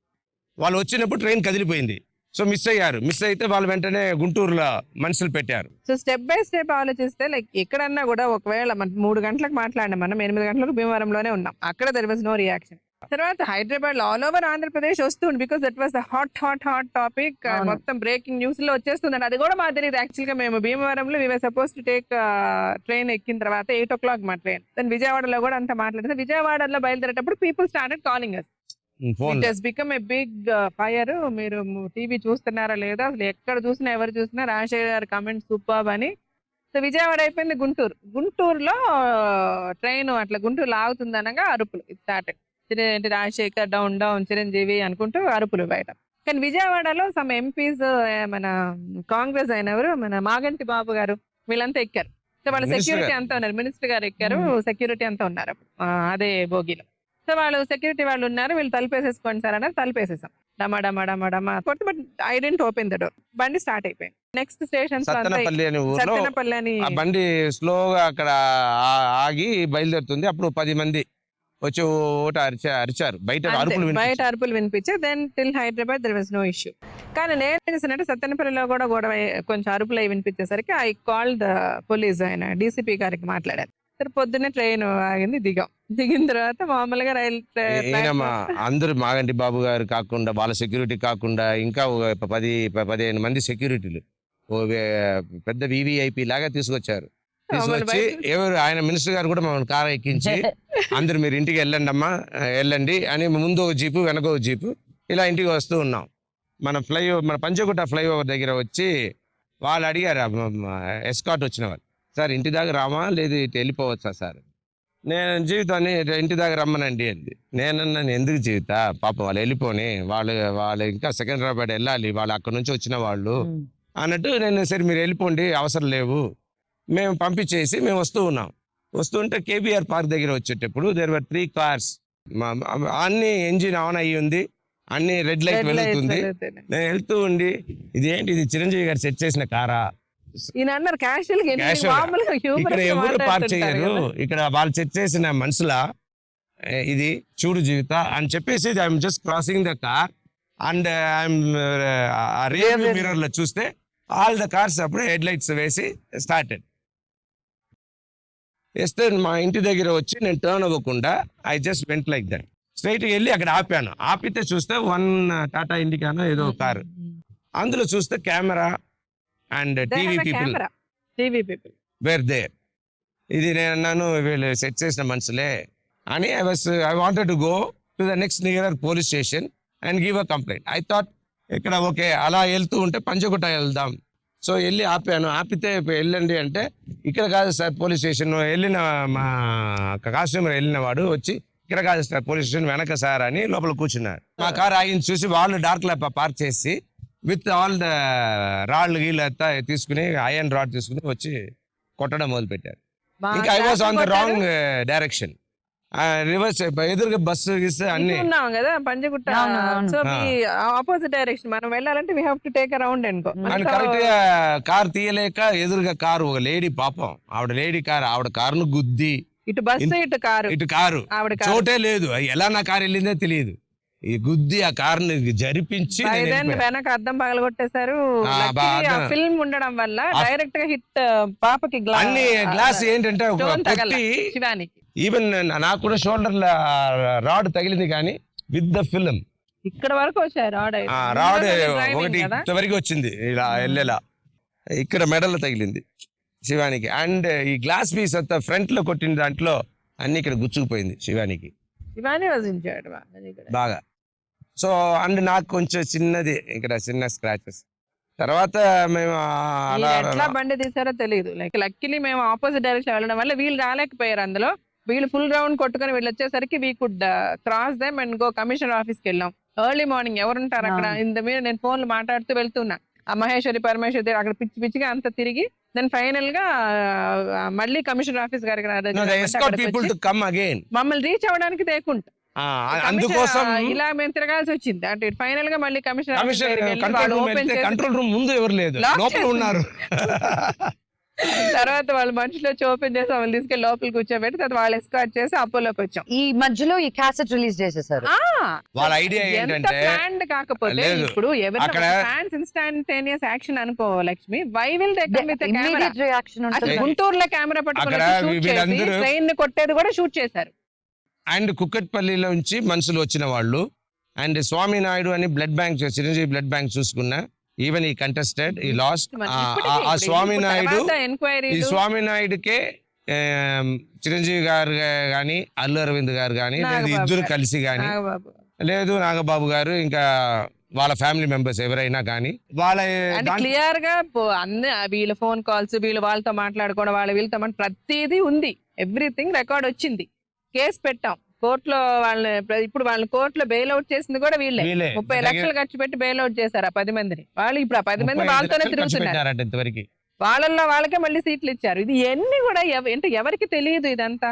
వాళ్ళు వచ్చినప్పుడు ట్రైన్ కదిలిపోయింది. సో మిస్ అయితే వాళ్ళు వెంటనే గుంటూరులో మనుషులు పెట్టారు. సో స్టెప్ బై స్టెప్ ఆలోచిస్తే లైక్ ఎక్కడన్నా కూడా ఒకవేళ మనం 3 గంటలకు మాట్లాడినా, మనం 8 గంటలకు భీమవరంలోనే ఉన్నాం, అక్కడ దెర్ వాజ్ నో రియాక్షన్. తర్వాత హైదరాబాద్ లో ఆల్ ఓవర్ ఆంధ్రప్రదేశ్ వస్తుంది, because that was the hot topic. మొత్తం బ్రేకింగ్ న్యూస్ లో వచ్చేస్తుంది. అది కూడా మాకు తెలియదు యాక్చువల్ గా. మేము భీమవరంలో వి వర్ సపోజ్ టు టేక్ ట్రైన్ ఎక్కిన తర్వాత 8 o'clock మా ట్రైన్. దెన్ విజయవాడలో కూడా అంతా మాట్లాడితే విజయవాడలో బయలుదేరేటప్పుడు people started calling us. It has become a big fire. మీరు టీవీ చూస్తున్నారా లేదా, అసలు ఎక్కడ చూసినా ఎవరు చూసినా రాజశేఖర్ గారి కమెంట్ సూపర్బ్ అని. సో విజయవాడ అయిపోయింది గుంటూరులో ట్రైన్ అట్లా గుంటూరులో ఆగుతుంది అనగా అరుపులు స్టార్ట్. రాజశేఖర్ డౌన్ చిరంజీవి అనుకుంటూ అరుపులు బయట. కానీ విజయవాడలో సమ్ ఎంపీస్, మన కాంగ్రెస్ అయినవారు, మన మాగంటి బాబు గారు, వీళ్ళంతా ఎక్కారు. సో వాళ్ళ సెక్యూరిటీ అంతా ఉన్నారు, మినిస్టర్ గారు ఎక్కారు, సెక్యూరిటీ అంతా ఉన్నారు అదే భోగిలో. సో వాళ్ళు సెక్యూరిటీ వాళ్ళు ఉన్నారు, వీళ్ళు తలుపేసేసుకోండి సార్ అన్నారు. తలుపేసేసాం, డమా but I didn't open the door. బండి స్టార్ట్ అయిపోయింది. నెక్స్ట్ స్టేషన్ సత్తెనపల్లి అని బండి స్లోగా అక్కడ ఆగి బయలుదేరుతుంది. అప్పుడు 10 మంది వచ్చి ఓట అరిచారు, బయట అరుపులు వినిపించారు. Then till Hyderabad there was no issue. కానీ నేను ఏం చేశానంటే సత్తెనపల్లిలో కూడా గొడవ కొంచెం అరుపులు అవి వినిపించేసరికి ఐ కాల్ ద పోలీస్, ఆయన డీసీపీ గారికి మాట్లాడారు. సరే పొద్దున్నే ట్రైన్ ఆగింది, దిగిన తర్వాత మామూలుగా అందరూ మాగంటి బాబు గారు కాకుండా, వాళ్ళ సెక్యూరిటీ కాకుండా ఇంకా 10-15 మంది సెక్యూరిటీలు పెద్ద వివిఐపి లాగా తీసుకొచ్చి ఎవరు ఆయన మినిస్టర్ గారు కూడా మమ్మల్ని కారు ఎక్కించి అందరు మీరు ఇంటికి వెళ్ళండి అని ముందు ఒక జీపు వెనక ఒక జీపు ఇలా ఇంటికి వస్తూ ఉన్నాం. మన పంచగుట్ట ఫ్లైఓవర్ దగ్గర వచ్చి వాళ్ళు అడిగారు, ఎస్కాట్ వచ్చిన వాళ్ళు, సార్ ఇంటి దాకా రామా లేదు ఇటు వెళ్ళిపోవచ్చా సార్? నేను జీవితాన్ని ఇంటి దాకా రమ్మనండి అంది. నేనన్నాను ఎందుకు జీవిత, పాపం వాళ్ళు వెళ్ళిపోని, వాళ్ళు ఇంకా సికింద్రాబాద్ వెళ్ళాలి, వాళ్ళు అక్కడ నుంచి వచ్చిన వాళ్ళు అన్నట్టు. నేను సరే మీరు వెళ్ళిపోండి అవసరం లేవు, మేము పంపించేసి మేము వస్తూ ఉన్నాం. వస్తుంటే కేబీఆర్ పార్క్ దగ్గర వచ్చేటప్పుడు దేర్ వర్ 3 కార్స్. అన్ని ఎంజిన్ ఆన్ అయ్యి ఉంది, అన్ని రెడ్ లైట్ వెళ్తుంది. నేను వెళ్తూ ఉండి ఇదేంటి, ఇది చిరంజీవి గారు సెట్ చేసిన కారా? ఈయన అన్నారు casual గా ఇక్కడ ఎవరు పార్క్ చేయరు, ఇక్కడ వాళ్ళు సెట్ చేసిన మనుషుల ఇది చూడు జీవిత అని చెప్పేసి I'm just crossing the car and I'm rear mirror లో చూస్తే ఆల్ ద కార్స్ అప్పుడు హెడ్ లైట్స్ వేసి స్టార్టెడ్ వేస్తే మా ఇంటి దగ్గర వచ్చి నేను టర్న్ అవ్వకుండా I just went like that స్ట్రైట్గా వెళ్ళి అక్కడ ఆపాను. ఆపితే చూస్తే 1 టాటా ఇండికానో ఏదో కారు, అందులో చూస్తే camera and TV people were there. ఇది నేను అన్నాను వీళ్ళు సెట్ చేసిన మనుషులే అని. I wanted to go to the next near police station and give a complaint. I thought ఇక్కడ ఓకే అలా వెళ్తూ ఉంటే పంచగుట్ట వెళ్దాం. సో వెళ్ళి ఆపాను. ఆపితే వెళ్ళండి అంటే ఇక్కడ కాదు సార్ పోలీస్ స్టేషన్. వెళ్ళిన మా కాస్ట్యూమర్ వెళ్ళిన వాడు వచ్చి ఇక్కడ కాదు సార్ పోలీస్ స్టేషన్ వెనక సార్ అని లోపల కూర్చున్నారు. మా కార్ ఆగించి చూసి వాళ్ళు డార్క్ ల్యాప్ పార్క్ చేసి విత్ ఆల్ ద రాళ్ళు గీళ్ళు తీసుకుని ఐరన్ రాడ్ తీసుకుని వచ్చి కొట్టడం మొదలు పెట్టారు. ఇంకా I was on the wrong direction. Reverse ఎదురుగా బస్సు గీస్తే అన్ని ఉన్నాం కదా పంచగుట్ట. సో మీ ఆపోజిట్ డైరెక్షన్ మనం వెళ్ళాలంటే we have to take a round అనుకో. అండ్ కరెక్ట్ గా కార్ తీయలేక ఎదురుగా కారు ఒక లేడీ పాపం లేడీ కార్ ఆవిడ కారును గుద్ది ఇటు బస్సు ఇటు కారు ఆవిడ చోటే లేదు. ఎలా నా కారు వెళ్ళిందో తెలియదు. ఈ గుద్ది ఆ కారుని జరిపించి వెనక అద్దం పగలగొట్టేశారు. ఫిల్మ్ ఉండడం వల్ల డైరెక్ట్ గా హిట్ పాపకి గ్లాస్ ఏంటంటే శివానికి ఈవెన్ నాకు కూడా షోల్డర్ రాడ్ తగిలింది కానీ విత్ ద ఫిల్మ్ ఇక్కడ వరకు వచ్చాయి. రాడ్ ఒకటి ఇంతవరకు వచ్చింది ఇలా వెళ్ళేలా. ఇక్కడ మెడల్ తగిలింది శివానికి. అండ్ ఈ గ్లాస్ పీస్ అంతా ఫ్రంట్ లో కొట్టిన దాంట్లో అన్ని ఇక్కడ గుచ్చుకుపోయింది శివానికి. శివాని వదిలించాడు బాగా. సో అండ్ నాకు కొంచెం చిన్నది ఇక్కడ చిన్న స్క్రాచెస్. తర్వాత మేము ఎట్లా బండి తీసారో తెలియదు. లైక్ లక్కీలీ మేము ఆపోజిట్ డైరెక్షన్ వెళ్ళడం వల్ల వీళ్ళు రాలేకపోయారు. అందులో వీళ్ళు ఫుల్ రౌండ్ కొట్టుకొని వీళ్ళు వచ్చేసరికి we could cross them and go commissioner ఆఫీస్కి వెళ్ళాం. ఎర్లీ మార్నింగ్ ఎవరుంటారు అక్కడ ఇంత మీద నేను ఫోన్లు మాట్లాడుతూ వెళ్తున్నా. ఆ మహేశ్వరి పరమేశ్వరి అక్కడ పిచ్చి పిచ్చిగా అంత తిరిగి దెన్ ఫైనల్ గా మళ్ళీ కమిషనర్ ఆఫీస్ గారికి మమ్మల్ని రీచ్ అవ్వడానికి తేకుంటా అందుకోసం ఇలా మేము తిరగాల్సి వచ్చింది. అంటే ఫైనల్ గా మళ్ళీ కంట్రోల్ రూమ్ ముందు ఎవరు లేదు, లోపల ఉన్నారు. తర్వాత వాళ్ళు మనుషులు వచ్చి ఓపెన్ చేసి మమ్మల్ని తీసుకెళ్లి లోపల కూర్చోబెట్టి తర్వాత వాళ్ళు ఎస్కార్ట్ చేసి అపోలోకి వచ్చాం. ఈ మధ్యలో ఈ క్యాసెట్ రిలీజ్ చేసేసారు. వాళ్ళ ఐడియా ఏంటంటే ప్లాన్డ్ కాకపోతే ఇప్పుడు ఎవరైనా ఫ్యాన్స్ ఇన్స్టాంటేనియస్ యాక్షన్ అనుకో Lakshmi, why will they come with immediate reaction ఉంటుంది. గుంటూరులో కెమెరా పట్టుకొని ట్రైన్ ని కొట్టేది కూడా షూట్ చేశారు. అండ్ కుక్కట్పల్లిలో నుంచి మనుషులు వచ్చిన వాళ్ళు అండ్ స్వామి నాయుడు అని blood bank Chiranjeevi blood bank చూసుకున్నా ఈవెన్ ఈ కంటెస్టెడ్ ఈ లాస్ట్ ఆ స్వామి నాయుడు ఈ స్వామి నాయుడుకే చిరంజీవి గారు గాని అల్లు అరవింద్ గారు గాని లేదు ఇద్దరు కలిసి గాని లేదు నాగబాబు గారు ఇంకా వాళ్ళ ఫ్యామిలీ మెంబర్స్ ఎవరైనా కానీ వాళ్ళ క్లియర్ గా అన్ని వీళ్ళ ఫోన్ కాల్స్ వీళ్ళు వాళ్ళతో మాట్లాడుకోవడం వాళ్ళ వీళ్ళతో ప్రతిదీ ఉంది. ఎవ్రీథింగ్ రికార్డ్ వచ్చింది. కేసు పెట్టాం కోర్టులో. ఇప్పుడు వాళ్ళని కోర్టులో బెయిల్ అవుట్ చేసింది కూడా వీళ్ళే. 30 లక్షలు ఖర్చు పెట్టి బెయిల్ అవుట్ చేశారు ఆ 10 మందిని. వాళ్ళు ఇప్పుడు ఆ 10 మంది వాళ్ళతోనే తిరుగుతున్నారు. వాళ్ళల్లో వాళ్ళకే మళ్ళీ సీట్లు ఇచ్చారు. ఇది ఎన్ని కూడా అంటే ఎవరికి తెలియదు ఇదంతా.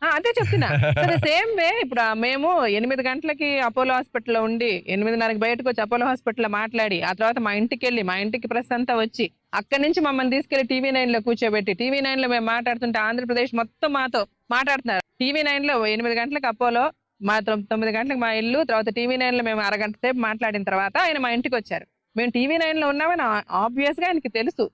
అదే చెప్తున్నా. సరే సేమ్ వే ఇప్పుడు మేము 8 గంటలకి అపోలో హాస్పిటల్లో ఉండి 8:30కి బయటకు వచ్చి అపోలో హాస్పిటల్లో మాట్లాడి ఆ తర్వాత మా ఇంటికి వెళ్ళి మా ఇంటికి ప్రెస్ అంతా వచ్చి అక్కడి నుంచి మమ్మల్ని తీసుకెళ్లి TV9 లో కూర్చోబెట్టి TV9 లో మేము మాట్లాడుతుంటే ఆంధ్రప్రదేశ్ మొత్తం మాతో మాట్లాడుతున్నారు. TV9 లో 8 గంటలకు అపోలో, మా 9 గంటలకు మా ఇల్లు, తర్వాత TV9 లో మేము అరగంట సేపు మాట్లాడిన తర్వాత ఆయన మా ఇంటికి వచ్చారు. మేము TV9 లో ఉన్నామని ఆబ్వియస్ గా ఆయనకి తెలుసు.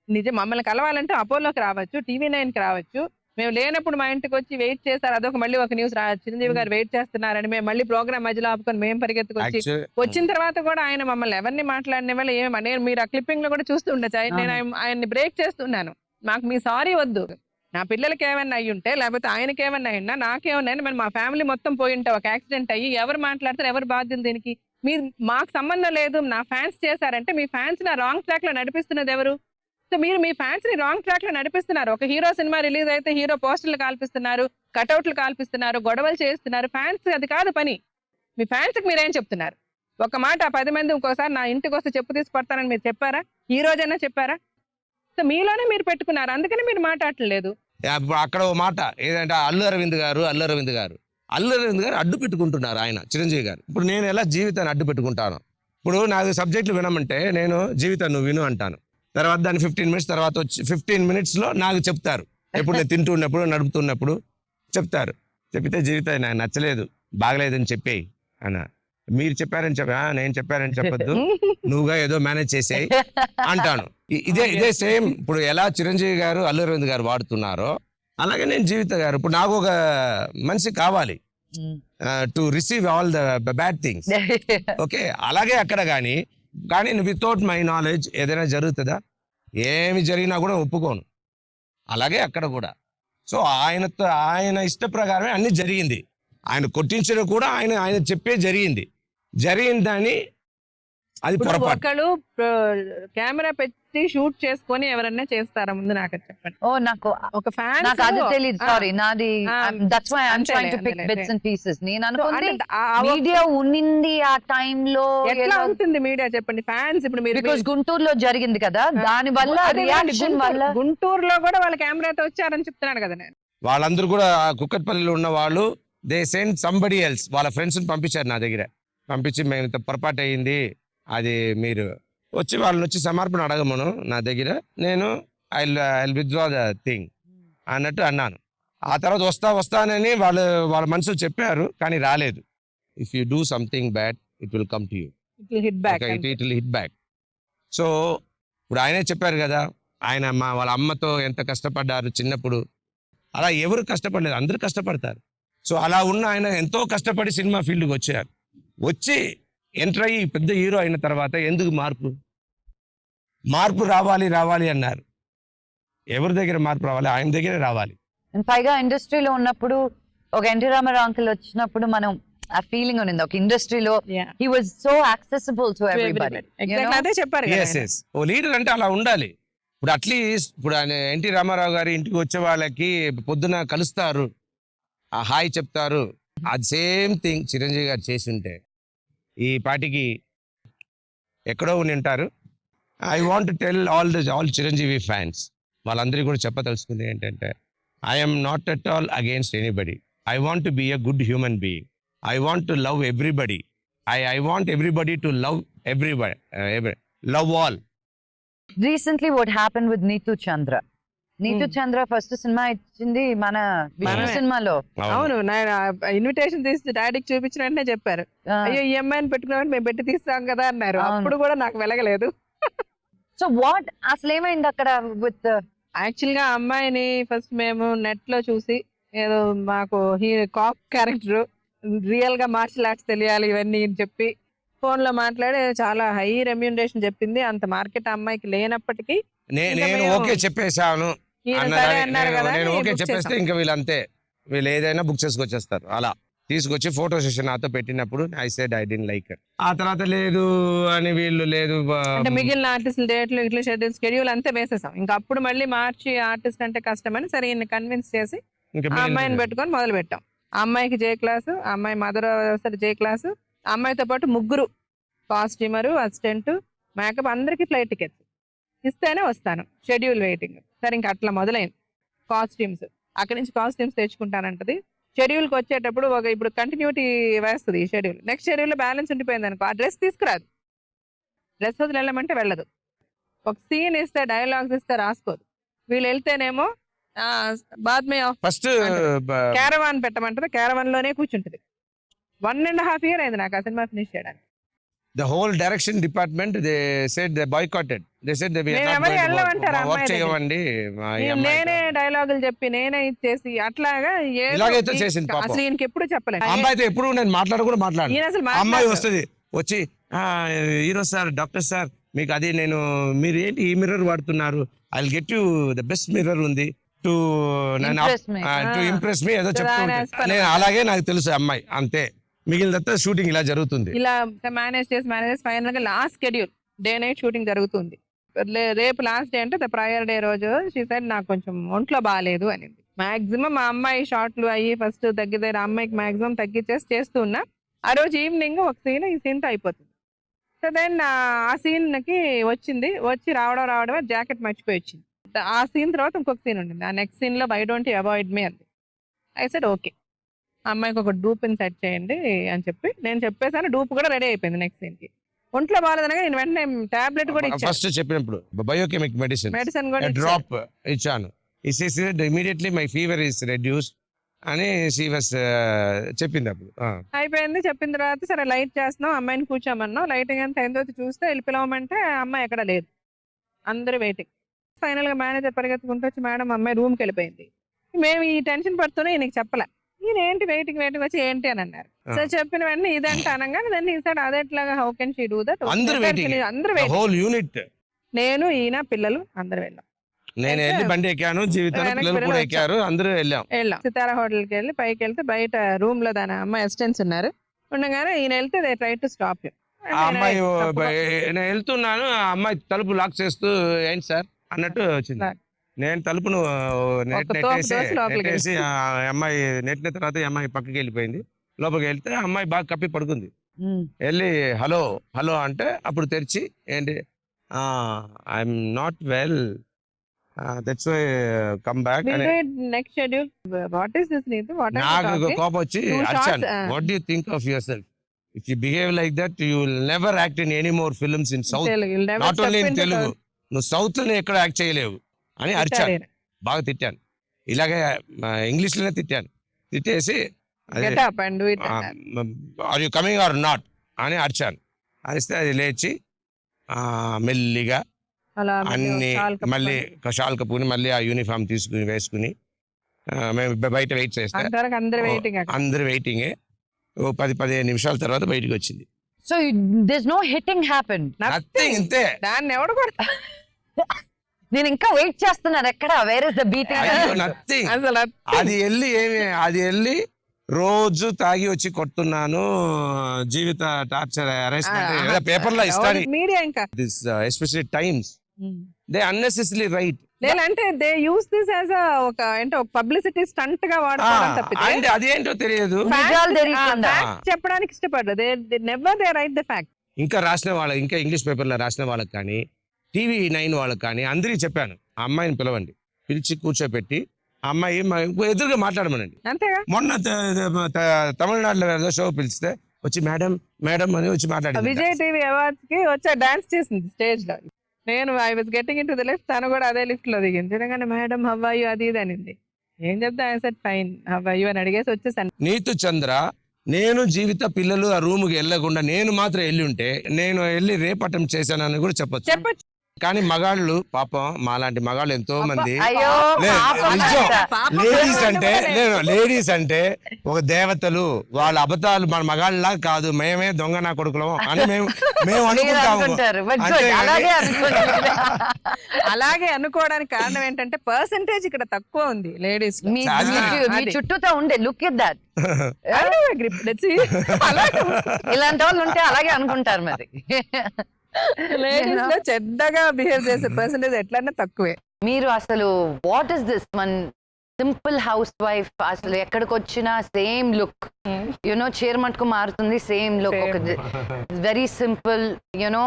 నిజం మమ్మల్ని కలవాలంటే అపోలోకి రావచ్చు, TV9కి రావచ్చు. మేము లేనప్పుడు మా ఇంటికి వచ్చి వెయిట్ చేస్తారు. అదొక మళ్ళీ ఒక న్యూస్ చిరంజీవి గారు వెయిట్ చేస్తున్నారని మేము మళ్ళీ ప్రోగ్రామ్ మధ్యలో ఆపుకొని మేము పరిగెత్తుకొచ్చి వచ్చిన తర్వాత కూడా ఆయన మమ్మల్ని ఎవరిని మాట్లాడిన వల్ల నేను మీరు ఆ క్లిప్పింగ్ లో కూడా చూస్తుండొచ్చు. నేను ఆయన్ని బ్రేక్ చేస్తున్నాను. మాకు మీ సారీ వద్దు. నా పిల్లలకి ఏమన్నా అయ్యి ఉంటే లేకపోతే ఆయనకి ఏమన్నా అయినా నాకేమన్నా మరి మా ఫ్యామిలీ మొత్తం పోయి ఉంటే ఒక యాక్సిడెంట్ అయ్యి ఎవరు మాట్లాడతారు, ఎవరు బాధ్యులు దీనికి? మీరు మాకు సంబంధం లేదు. నా ఫ్యాన్స్ చేశారంటే మీ ఫ్యాన్స్ నా రాంగ్ ట్రాక్ లో నడిపిస్తున్నది ఎవరు? సో మీరు మీ ఫ్యాన్స్ ని రాంగ్ ట్రాక్ లో నడిపిస్తున్నారు. ఒక హీరో సినిమా రిలీజ్ అయితే హీరో పోస్టర్లు కాల్పిస్తున్నారు, కటౌట్లు కాల్పిస్తున్నారు, గొడవలు చేస్తున్నారు. ఫ్యాన్స్ అది కాదు పని. మీ ఫ్యాన్స్ కి మీరేం చెప్తున్నారు? ఒక మాట 10 మంది ఇంకోసారి నా ఇంటికి వస్తే చెప్పు తీసి పడతానని మీరు చెప్పారా? ఈ రోజైనా చెప్పారా? సో మీలోనే మీరు పెట్టుకున్నారు, అందుకని మీరు మాట్లాడలేదు. అక్కడ ఓ మాట ఏదంటే అల్లు అరవింద్ గారు అడ్డు పెట్టుకుంటున్నారు ఆయన చిరంజీవి గారు. ఇప్పుడు నేను ఎలా జీవితాన్ని అడ్డు పెట్టుకుంటాను? ఇప్పుడు నాకు సబ్జెక్టులు వినమంటే నేను జీవితం నువ్వు విను అంటాను. తర్వాత దాన్ని 15 మినిట్స్ తర్వాత వచ్చి 15 మినిట్స్లో నాకు చెప్తారు. ఎప్పుడు నేను తింటున్నప్పుడు నడుపుతున్నప్పుడు చెప్తారు. చెప్తే జీవితం నాకు నచ్చలేదు, బాగలేదని చెప్పేయి అన్న. మీరు చెప్పారని నేను చెప్పారని చెప్పొద్దు, నువ్వుగా ఏదో మేనేజ్ చేసేయి అంటాను. ఇదే సేమ్ ఇప్పుడు ఎలా చిరంజీవి గారు అల్లు అరవింద్ గారు వాడుతున్నారో అలాగే నేను జీవిత గారు. ఇప్పుడు నాకు ఒక మనిషి కావాలి to receive all the bad things. Okay, అలాగే అక్కడ కానీ వితౌట్ మై నాలెడ్జ్ ఏదైనా జరుగుతుందా? ఏమి జరిగినా కూడా ఒప్పుకోను. అలాగే అక్కడ కూడా. సో ఆయన ఇష్ట ప్రకారమే అన్ని జరిగింది. ఆయన కొట్టించడం కూడా ఆయన చెప్పే జరిగింది దాన్ని అది పొరపాటు. ఒకళ్ళు కెమెరా పెట్టి షూట్ చేసుకొని ఎవరన్నా చేస్తారా ముందు నాకు చెప్పండి. ఓ నాకు ఒక ఫ్యాన్ నాకు అది తెలియదు, సారీ. నాది that's why I am trying to pick bits and pieces. నేను అనుకుంది మీడియా ఉన్నింది ఆ టైంలో. ఎట్లా ఉంటుంది మీడియా చెప్పండి? ఫ్యాన్స్ ఇప్పుడు మీరు బికాజ్ గుంటూరులో జరిగింది కదా, దాని వల్ల రియాక్షన్ వల్ల. గుంటూరులో కూడా వాళ్ళ కెమెరాతో వచ్చారని చెప్తున్నాడు కదా నేను. వాళ్ళందరూ కూడా కుక్కట్పల్లిలో ఉన్న వాళ్ళు దే సెండ్ సంబడి ఎల్స్, వాళ్ళ ఫ్రెండ్స్ని పంపించారు నా దగ్గర. పంపించి మేము ఇంత పొరపాటు అయ్యింది, అది మీరు వచ్చి వాళ్ళని వచ్చి సమర్పణ అడగమను నా దగ్గర, నేను ఐ విత్డ్రా ద థింగ్ అన్నట్టు అన్నాను. ఆ తర్వాత వస్తానని వాళ్ళ మనసులో చెప్పారు, కానీ రాలేదు. If you do something bad it will come to you, it will hit back. So ఇప్పుడు ఆయనే చెప్పారు కదా, ఆయన వాళ్ళ అమ్మతో ఎంత కష్టపడ్డారు చిన్నప్పుడు. అలా ఎవరు కష్టపడలేదు, అందరూ కష్టపడతారు. సో అలా ఉన్న ఆయన ఎంతో కష్టపడి సినిమా ఫీల్డ్కి వచ్చి ఎంటర్ అయ్యి పెద్ద హీరో అయిన తర్వాత ఎందుకు మార్పు రావాలి అన్నారు. ఎవరి దగ్గర మార్పు రావాలి? ఆయన దగ్గరే రావాలి. పైగా ఇండస్ట్రీలో ఉన్నప్పుడు ఒక ఎన్టీ రామారావు అంకుల్ వచ్చినప్పుడు మనం ఆ ఫీలింగ్ ఉంది ఒక ఇండస్ట్రీలో he was so accessible to everybody. అదే చెప్పారు కదా. ఓ లీడర్ అంటే అలా ఉండాలి. ఇప్పుడు అట్లీస్ట్ ఇప్పుడు ఎన్టీ రామారావు గారి ఇంటికి వచ్చే వాళ్ళకి పొద్దున కలుస్తారు, ఆ హాయ్ చెప్తారు. అది సేమ్ థింగ్ చిరంజీవి గారు చేసి ఉంటే ఈ పాటికి ఎక్కడో ఉంటారు. I want tell all Chiranjeevi fans, వాళ్ళందరికీ కూడా చెప్పదలుచుకుంది ఏంటంటే, I'm not at all against anybody. I want to be a good human being. I want to love everybody. I want everybody to love everybody, love all. Recently what happen with Neetu Chandra first cinema ఇచ్చింది మన సినిమాలో. అవును, నేను invitation తీసి డాడీకి చూపించిన వెంటనే చెప్పారు, అయ్యో ఈ అమ్మాయిని పెట్టుకున్నామని మేము పెట్టి తీస్తాం కదా అన్నారు. అప్పుడు కూడా నాకు వెలగలేదు. సో వాట్ అసలు ఏమైంది అక్కడ విత్? యాక్చువల్ గా అమ్మాయిని ఫస్ట్ మేము నెట్ లో చూసి ఏదో మాకు కాక్ క్యారెక్టర్, రియల్ గా మార్షల్ ఆర్ట్స్ తెలియాలి ఇవన్నీ అని చెప్పి ఫోన్ లో మాట్లాడి చాలా హై రెమ్యూనరేషన్ చెప్పింది. అంత మార్కెట్ అమ్మాయికి లేనప్పటికీ నేను ఓకే చెప్పేశాను. నేను ఓకే చెప్పేస్తే ఇంకా వీళ్ళు ఏదైనా బుక్ చేసుకొచ్చేస్తారు. అలా తీసుకొచ్చి ఫోటో సెషన్ నాతో పెట్టినప్పుడు I said I didn't like it. ఆ తర్వాత లేదు అని వీళ్ళు లేదు అంటే మిగిలిన ఆర్టిస్టులు డేట్లు ఇట్లా షెడ్యూల్ అంతా వేసేసాం. ఇంకా అప్పుడు మళ్ళీ మార్చి ఆర్టిస్ట్ అంటే కష్టమని సరే కన్విన్స్ చేసి ఆ అమ్మాయిని పెట్టుకొని మొదలు పెట్టాం. ఆ అమ్మాయికి జే క్లాసు, ఆ అమ్మాయి మదర్ జే క్లాసు, ఆ అమ్మాయితో పాటు ముగ్గురు కాస్ట్యూమరు, అసిస్టెంట్, మేకప్, అందరికి ఫ్లైట్ టికెట్స్ ఇస్తేనే వస్తాను. Schedule waiting. సరే ఇంకా అట్లా మొదలైంది. కాస్ట్యూమ్స్ అక్కడి నుంచి కాస్ట్యూమ్స్ తెచ్చుకుంటానంటది. షెడ్యూల్కి వచ్చేటప్పుడు ఇప్పుడు కంటిన్యూటీ వేస్తుంది ఈ షెడ్యూల్. నెక్స్ట్ షెడ్యూల్లో బ్యాలెన్స్ ఉండిపోయింది అనుకో, ఆ డ్రెస్ తీసుకురాదు. డ్రెస్ వదిలి వెళ్ళమంటే వెళ్ళదు. ఒక సీన్ ఇస్తే డైలాగ్స్ ఇస్తే రాసుకోదు. వీళ్ళు వెళ్తేనేమో బాద్మే ఫస్ట్ క్యారవాన్ పెట్టమంటది, క్యారవాన్ లోనే కూర్చుంటది. 1.5 years అయింది నాకు ఆ సినిమా ఫినిష్ చేయడానికి. The whole direction department, they said they boycotted. They said they were not going to work చేయవండి. నేనే డైలాగులు చెప్పి నేనే ఇచ్చేసి అట్లాగా ఇలాగైతే చేసింది పాపం. అసలు ఈయనకి ఎప్పుడు చెప్పలేదు. అమ్మాయితో ఎప్పుడు నేను మాట్లాడను. అమ్మాయి వస్తుంది వచ్చి హీరో సార్, డాక్టర్ సార్, మీకు అది మీరు ఏంటి ఈ మిర్రర్ వాడుతున్నారు, I will get you the best mirror ఉంది టు ఇంప్రెస్ మీ ఏదో చెప్తుంటే నేను అలాగే నాకు తెలుసు అమ్మాయి అంతే. మిగిలిన షూటింగ్ ఇలా జరుగుతుంది. ఇలా మేనేజ్ చేసి ఫైనల్ గా last schedule day night shooting జరుగుతుంది. రేపు లాస్ట్ డే అంటే ప్రయర్ డే రోజు షీ సైడ్ నాకు కొంచెం ఒంట్లో బాగాలేదు అనింది. మాక్సిమం మా అమ్మాయి షార్ట్లు అయ్యి ఫస్ట్ దగ్గర అమ్మాయికి మాక్సిమం తగ్గించేసి చేస్తూ ఉన్నా. ఆ రోజు ఈవినింగ్ ఒక సీన్ ఈ సీన్తో అయిపోతుంది. సో దెన్ ఆ సీన్ కి వచ్చి రావడమే జాకెట్ మర్చిపోయి వచ్చింది. ఆ సీన్ తర్వాత ఇంకొక సీన్ ఉండింది. ఆ నెక్స్ట్ సీన్ లో వై డోంట్ యూ అవాయిడ్ మీ అంది. ఐ సెడ్ ఓకే, అమ్మాయికి ఒక డూప్ని సెట్ చేయండి అని చెప్పి నేను చెప్పేసాను. డూప్ కూడా రెడీ అయిపోయింది నెక్స్ట్ సీన్ కి. ఒంట్లో బాగాలేదనగా నేను వెంటనే టాబ్లెట్ కూడా ఇచ్చాను, ఫస్ట్ చెప్పినప్పుడు బయోకెమిక్ మెడిసిన్ మెడిసిన్ కూడా ఇచ్చాను. డ్రాప్ ఇచ్చాను. Immediately my fever is reduce అని షీ వాస్ చెప్పింది అప్పుడు. అయిపోయింది. చెప్పిన తర్వాత సరే లైట్ చేస్తున్నాం, అమ్మాయిని కూర్చోమన్నాం. లైటింగ్ అంతా అయిన తర్వాత చూస్తే వెళ్ళి పిలవమంటే అమ్మాయి ఎక్కడ లేదు, అందరూ వెయిటింగ్. ఫైనల్ గా మేనేజర్ పరిగెత్తుకుంటూ వచ్చి మేడం అమ్మాయి రూమ్కి వెళ్ళిపోయింది. మేము ఈ టెన్షన్ పడుతూనే ఈయనకి చెప్పలే. ఈయన ఏంటి వెయిటింగ్ వచ్చి ఏంటి అని అన్నారు. సో చెప్పిన వెంటనే ఇదంటే అనగానే దాన్ని ఈసారి అదేట్లాగా how can she do that, అందరూ హోల్ యూనిట్, నేను ఈయన పిల్లలు అందరూ వెళ్ళాం. నేను వెళ్ళి బండి ఎక్కాను, జీవితంలో పిల్లలు కూడా ఎక్కారు, అందరూ వెళ్ళాం. సితారా హోటల్కి వెళ్ళి పైకి వెళ్తే బయట రూమ్ లో దాని అమ్మాయి అసిస్టెంట్స్ ఉన్నారు. ఉండగానే ఈయన వెళ్తే they try to stop you. ఆ అమ్మాయి నేను వెళ్తున్నాను, ఆ అమ్మాయి తలుపు లాక్ చేస్తూ ఏంటి సార్ అన్నట్టు వచ్చింది. నేను తలుపును నెట్టేసి ఆ అమ్మాయి నెట్టిన తర్వాత ఈ అమ్మాయి పక్కకి వెళ్ళిపోయింది. లోపలికి వెళ్తే ఆ అమ్మాయి బాగా కప్పి పడుకుంది. వెళ్ళి హలో హలో అంటే అప్పుడు తెరిచి ఏంటి I'm not well, that's why come back అని నాకు కోపం వచ్చి అరిచాను. What do you think of yourself? If you behave like that you will never act in any more films in South, not only in Telugu. నువ్వు South లో ఎక్కడ act చేయలేవు అని అరిచాను. బాగా తిట్టాను, ఇలాగే ఇంగ్లీష్ లోనే తిట్టాను. తిట్టేసి are you coming or not అని అరిచాను. అరిస్తే అది లేచి మెల్లిగా అన్ని మళ్ళీ షాల్ కప్పుకుని మళ్ళీ ఆ యూనిఫామ్ తీసుకుని వేసుకుని మేము బయట వెయిట్ చేస్తే అందరు వెయిటింగే. 10-15 నిమిషాల తర్వాత బయటకు వచ్చింది. So there's no hitting happened. Nothing, ఇంతే. దాన్ని ఎవడు కూడా నేను ఇంకా వెయిట్ చేస్తున్నాను ఎక్కడ, wear is the beating? Nothing. అసలు అది వెళ్ళి రోజు తాగి వచ్చి కొడుతున్నాను, జీవిత టార్చర్ అరెస్ట్మెంట్ పేపర్ లో ఇస్తాను. మీడియా ఇంకా this especially times they unnecessary right. లేదంటే దే యూస్ దిస్ యాజ్ ఒక పబ్లిసిటీ స్టంట్ గా వాడుకోవడం తప్పితే అంటే అదేంటో తెలియదు, చెప్పడానికి ఇష్టపడరు. They never they right the fact. ఇంకా రాసిన వాళ్ళకి, ఇంకా ఇంగ్లీష్ పేపర్లో రాసిన వాళ్ళకి కానీ టీవీ 9 వాళ్ళకి కానీ అందరికీ చెప్పాను, ఆ అమ్మాయిని పిలవండి, పిలిచి కూర్చోబెట్టి ఆ అమ్మాయి ఎదురుగా మాట్లాడమనండి. అంతేగా మొన్న తమిళనాడులో షో పిలిస్తే వచ్చి మేడం మేడం అని వచ్చి మాట్లాడింది. విజయ్ టీవీ అవార్డ్స్ కి వచ్చి డాన్స్ చేసింది స్టేజ్ లో. నేను I was getting in to the lift, తను కూడా అదే లిఫ్ట్ లో దిగింది. చూడగానే మేడం హౌ ఆర్ యు అది ఇది అనింది. ఏం చెప్తా, I said fine how are you అని అడిగేసి వచ్చేసాను. నీతు చంద్ర, నేను జీవిత పిల్లలు ఆ రూమ్కి వెళ్ళకుండా నేను మాత్రం వెళ్ళి ఉంటే నేను వెళ్ళి రేపటం చేశానని కూడా చెప్పొచ్చు. కానీ మగాళ్ళు పాపం, మాలాంటి మగాళ్ళు ఎంతో మంది, లేడీస్ అంటే ఒక దేవతలు, వాళ్ళ అబద్ధాలు మన మగాళ్ళలా కాదు, మేమే దొంగ నా కొడుకులం అని మేము అనుకుంటాము. అలాగే అనుకోవడానికి కారణం ఏంటంటే పర్సంటేజ్ ఇక్కడ తక్కువ ఉంది లేడీస్. చుట్టూతో ఉండే లుక్ ఎట్ దట్. ఇలాంటి వాళ్ళు ఉంటే అలాగే అనుకుంటారు మరి. లేడీస్ లో చెడ్డగా బిహేవ్ చేసే పర్సంటేజ్ ఎట్లన్నా తక్కువే. మీరు అసలు what is this one simple house wife, అసలు ఎక్కడికి వచ్చినా సేమ్ లుక్, యునో చీర మట్టుకు మారుతుంది, సేమ్ లుక్, ఒక వెరీ సింపుల్, యునో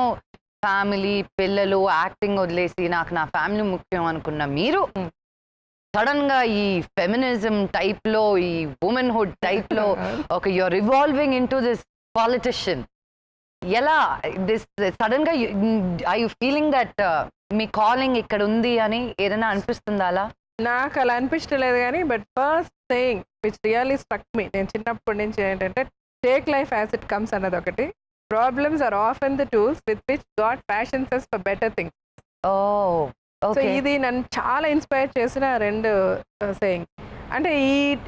ఫ్యామిలీ, పిల్లలు, యాక్టింగ్ వదిలేసి నాకు నా ఫ్యామిలీ ముఖ్యం అనుకున్న మీరు సడన్ గా ఈ ఫెమినిజం టైప్ లో, ఈ ఉమెన్హుడ్ టైప్ లో ఒక your revolving into this politician. ఎలా దిస్ సడన్ గా I you feeling that me calling ఇక్కడ ఉంది అని ఏదైనా అనిపిస్తుందా? అలా నాకు అలా అనిపించలేదు కానీ, but first thing which really struck me, నేను చిన్నప్పటి నుంచి ఏంటంటే take life as it comes అన్నది ఒకటి. Problems are often the tools with which God fashions us for better things. So ఇది నన్ను చాలా ఇన్స్పైర్ చేసిన రెండు సేయింగ్. అంటే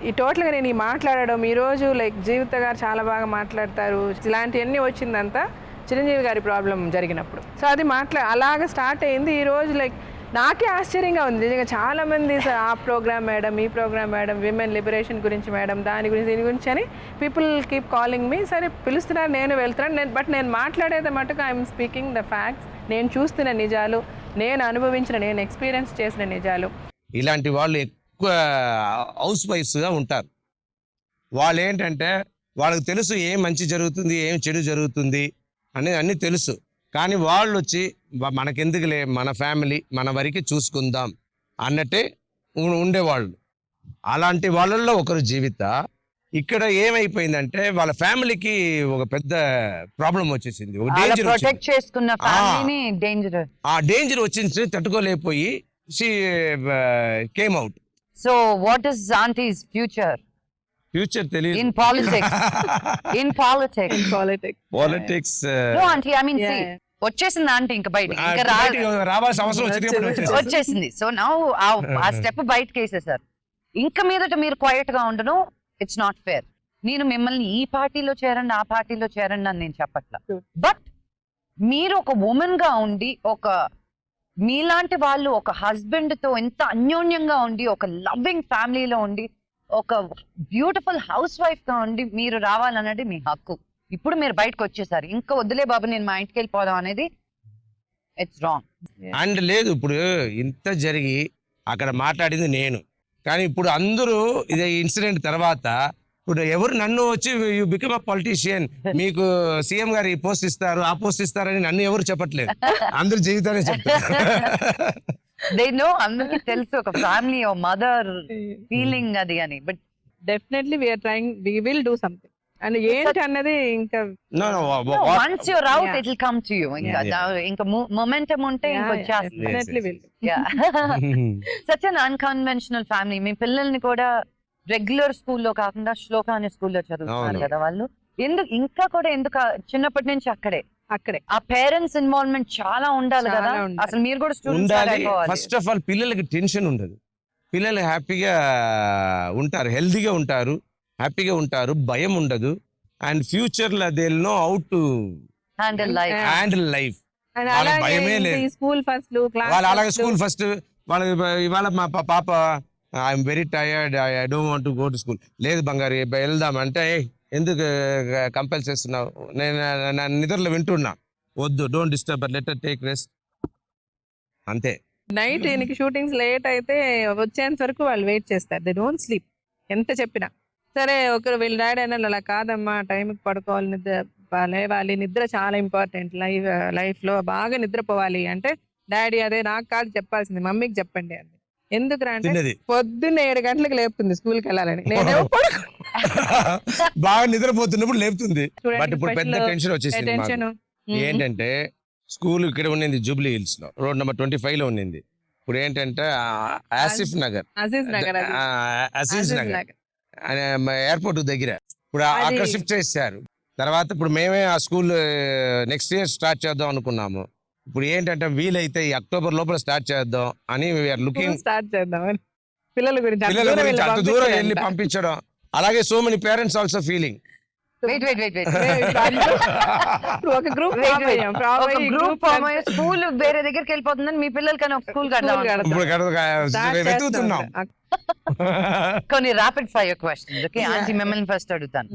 ఈ టోటల్గా నేను ఈ మాట్లాడడం ఈరోజు లైక్ జీవిత గారు చాలా బాగా మాట్లాడతారు, ఇలాంటివన్నీ వచ్చిందంతా చిరంజీవి గారి ప్రాబ్లం జరిగినప్పుడు. సో అది అలాగ స్టార్ట్ అయింది. ఈరోజు లైక్ నాకే ఆశ్చర్యంగా ఉంది నిజంగా. చాలామంది ఆ ప్రోగ్రామ్ మేడం, ఈ ప్రోగ్రామ్ మేడం, విమెన్ లిబరేషన్ గురించి మేడం, దాని గురించి దీని గురించి అని పీపుల్ కీప్ కాలింగ్ మీ. సరే పిలుస్తున్నారు, నేను వెళ్తున్నాను, బట్ నేను మాట్లాడేది మటుకు ఐఎమ్ స్పీకింగ్ ద ఫ్యాక్ట్స్. నేను చూస్తున్న నిజాలు, నేను అనుభవించిన, నేను ఎక్స్పీరియన్స్ చేసిన నిజాలు. ఇలాంటి వాళ్ళు ఎక్కువ హౌస్ వైఫ్స్గా ఉంటారు. వాళ్ళు ఏంటంటే వాళ్ళకి తెలుసు ఏం మంచి జరుగుతుంది, ఏం చెడు జరుగుతుంది అనేది అన్నీ తెలుసు. కానీ వాళ్ళు వచ్చి మనకెందుకులే, మన ఫ్యామిలీ మన వరకు చూసుకుందాం అన్నట్టే ఉండేవాళ్ళు. అలాంటి వాళ్ళల్లో ఒకరు జీవిత. ఇక్కడ ఏమైపోయిందంటే వాళ్ళ ఫ్యామిలీకి ఒక పెద్ద ప్రాబ్లం వచ్చేసింది, ఒక డేంజర్ ప్రొటెక్ట్ చేసుకున్న ఫ్యామిలీని డేంజర్. ఆ డేంజర్ వచ్చింది, తట్టుకోలేకపోయి she came out. So what is aunty's future future తెలియదు. In politics? In politics. Politics no aunty, I mean see, వచ్చేసింది ఆంటీ ఇంకా బయట, ఇంకా రావాల్సిన అవసరం వచ్చింది. వచ్చేసింది. సో నౌ ఆ స్టెప్ బయటకి వేసేసారు. ఇంకా మీదట మీరు క్వైట్ గా ఉండడం ఇట్స్ నాట్ ఫేర్. నేను మిమ్మల్ని ఈ పార్టీలో చేరండి ఆ పార్టీలో చేరండి అని నేను చెప్పట్లా, బట్ మీరు ఒక ఉమెన్ గా ఉండి, ఒక మీలాంటి వాళ్ళు ఒక హస్బెండ్ తో ఎంత అన్యోన్యంగా ఉండి, ఒక లవ్వింగ్ ఫ్యామిలీలో ఉండి, ఒక బ్యూటిఫుల్ హౌస్ వైఫ్ గా ఉండి మీరు రావాలన్నది మీ హక్కు. ఇప్పుడు మీరు బయటకు వచ్చేసారు, ఇంకా వద్దులే బాబు నేను మా ఇంటికి వెళ్ళిపోదాం అనేది ఇట్స్ రాంగ్. అండ్ లేదు, ఇప్పుడు ఇంత జరిగి అక్కడ మాట్లాడింది నేను, కానీ ఇప్పుడు అందరూ ఇదే ఇన్సిడెంట్ తర్వాత ఇప్పుడు ఎవరు నన్ను వచ్చి యూ బికమ్ అ పొలిటీషియన్, మీకు సీఎం గారు ఈ పోస్ట్ ఇస్తారు ఆ పోస్ట్ ఇస్తారని నన్ను ఎవరు చెప్పట్లేదు, అందరు జీవితాన్ని చెప్తారు. దే నో, అందరికి తెలుసు ఒక ఫ్యామిలీ ఓ మదర్ ఫీలింగ్ అది అని. But definitely we're trying, we will do something. And ఏంటి అన్నది ఇంకా once you're out it will come to you. ఇంకా మొమెంటం ఉంటే ఇంకా వచ్చేస్తుంది. Definitely will. Such an unconventional family. మీ పిల్లల్ని కూడా రెగ్యులర్ స్కూల్లో కాకుండా శ్లోక అనే స్కూల్లో చదువుతున్నారు కదా వాళ్ళు. ఎందుకు ఇంకా కూడా ఎందుకు చిన్నప్పటి నుంచి అక్కడే ఆ పేరెంట్స్ ఇన్వాల్వ్మెంట్ చాలా ఉండాలి కదా. అసలు మీరు కూడా ఉండాలి. స్టూడెంట్స్. ఫస్ట్ ఆఫ్ ఆల్ పిల్లలకి టెన్షన్ ఉండదు, పిల్లలు హ్యాపీగా ఉంటారు, హెల్తీగా ఉంటారు, హ్యాపీగా ఉంటారు, భయం ఉండదు. అండ్ ఫ్యూచర్ లో they will know how to handle life. వాళ్ళకి భయమే లేదు. స్కూల్ ఫస్ట్ వాళ్ళు అలాగే స్కూల్ ఫస్ట్. వాళ్ళకి ఇవాళ మా పాప I'm very tired, I don't want to go to school. లేదు బంగారు వెళ్దాం అంటే, ఎందుకు కంపెల్ చేస్తున్నావు, నేను నా నిద్రలో వింటున్నా, వద్దు, don't disturb, let her take rest, అంతే. నైట్ ఈయనకి షూటింగ్స్ లేట్ అయితే వచ్చేంత వరకు వాళ్ళు వెయిట్ చేస్తారు, దే డోంట్ స్లీప్. ఎంత చెప్పినా సరే, ఒకరు వీళ్ళ డాడీ అన్నారు అలా కాదమ్మా, టైంకి పడుకోవాలి, నిద్ర లేవాలి, నిద్ర చాలా ఇంపార్టెంట్ లైఫ్ లో, బాగా నిద్రపోవాలి అంటే, డాడీ అదే నాకు కాదు చెప్పాల్సింది, మమ్మీకి చెప్పండి అంది. ఎందుకురా అంటే పొద్దున్న 7 గంటలకు లేపుతుంది స్కూల్కి వెళ్ళాలని, నేనేమో బాగా నిద్రపోతున్నప్పుడు లేపుతుంది. బట్ ఇప్పుడు పెద్ద టెన్షన్ వచ్చేసింది టెన్షన్. ఏంటంటే స్కూల్ ఇక్కడ ఉండింది జూబ్లీ హిల్స్ లో, రోడ్ నెంబర్ 25 లో ఉండింది. ఇప్పుడు ఏంటంటే ఆసిఫ్ నగర్ ఎయిర్పోర్ట్ దగ్గర ఇప్పుడు అక్కడ షిఫ్ట్ చేశారు. తర్వాత ఇప్పుడు మేమే ఆ స్కూల్ నెక్స్ట్ ఇయర్ స్టార్ట్ చేద్దాం అనుకున్నాము. ఇప్పుడు ఏంటంటే వీలైతే ఈ అక్టోబర్ లోపల స్టార్ట్ చేద్దాం అని వీఆర్ లుకింగ్. స్టార్ట్ చేద్దాం పిల్లల గురించి అంత దూరం వెళ్ళి పంపించడం. అలాగే so many parents also feeling. ఒక గ్రూప్ స్కూల్ వేరే దగ్గరికి వెళ్ళిపోతుందని మీ పిల్లలకని ఒక స్కూల్ వెతుకుతున్నాం. కొన్ని rapid fire questions. Okay aunty, మిమ్మల్ని ఫస్ట్ అడుగుతాను.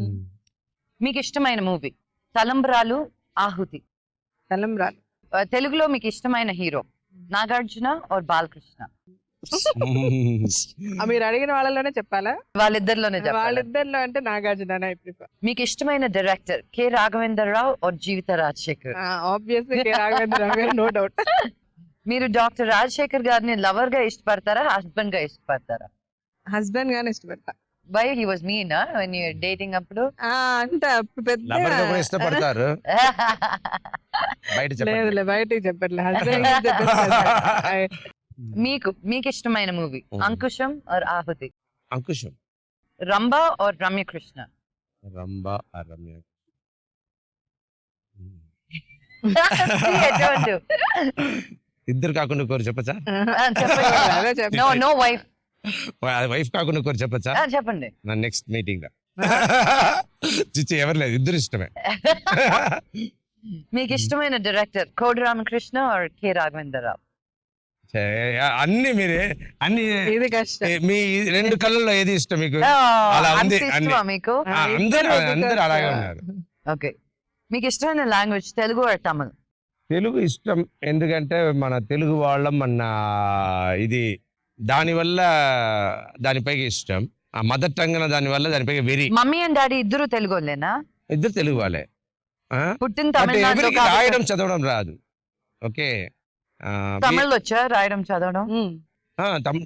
మీకు ఇష్టమైన మూవీ? తలంబ్రాలు, ఆహుతి. తలంబ్రాలు. తెలుగులో మీకు ఇష్టమైన హీరో? నాగార్జున ఆర్ బాలకృష్ణ? మీరు అడిగిన వాళ్ళలోనే చెప్పాలా? వాళ్ళిద్దరిలోనే. వాళ్ళిద్దరిలో అంటే నాగార్జున. మీకు ఇష్టమైన director? K Raghavendra Rao or Jeevitha Rajasekhar? Obviously K Raghavendra Rao, no doubt. మీరు డాక్టర్ రాజశేఖర్ గారిని లవర్ గా ఇష్టపడతారా, హస్బెండ్ గా ఇష్టపడతారా? హస్బెండ్ గానే ఇష్టపడతా. Why he was mean when you were dating అప్పుడు? అంత పెద్ద ఇష్టపడతారు, బయటకి చెప్పట్లేదు. మీకు ఇష్టమైన movie? Ankusam are Ahuti? Ankusam. Rambha are Ramyakrishna? Rambha are Ramya. ఇద్దరు కాకుండా కోరు చెప్పచ్చా? No wife. వైఫ్ కాకుండా కోరు చెప్పచ్చా? చెప్పండి. నా నెక్స్ట్ మీటింగ్ లో చిచ్చి ఎవరు లేదు, ఇద్దరు ఇష్టమే. మీకు ఇష్టమైన డైరెక్టర్ కోడి రామకృష్ణ ఆర్ కె రాఘవేంద్ర రావు? అన్ని మీరే అన్ని మీ రెండు కళ్ళల్లో ఏది ఇష్టం మీకు? అలా ఉంది మీకు? అందరూ అలాగే ఉన్నారు. ఓకే, మీకు ఇష్టమైన లాంగ్వేజ్ తెలుగు ఆర్ తమిళ్? తెలుగు ఇష్టం, ఎందుకంటే మన తెలుగు వాళ్ళం, మన ఇది దానివల్ల దానిపైకి ఇష్టం. ఆ మదర్ టంగ్ దానివల్ల దానిపైకి వెరీ. మమ్మీ అండ్ డాడీ ఇద్దరు తెలుగు వాళ్ళేనా? ఇద్దరు తెలుగు వాళ్ళే. పుట్టిన తమిళనాడు. రాయడం చదవడం రాదు. ఓకే, తమిళ్ వచ్చా రాయడం చదవడం?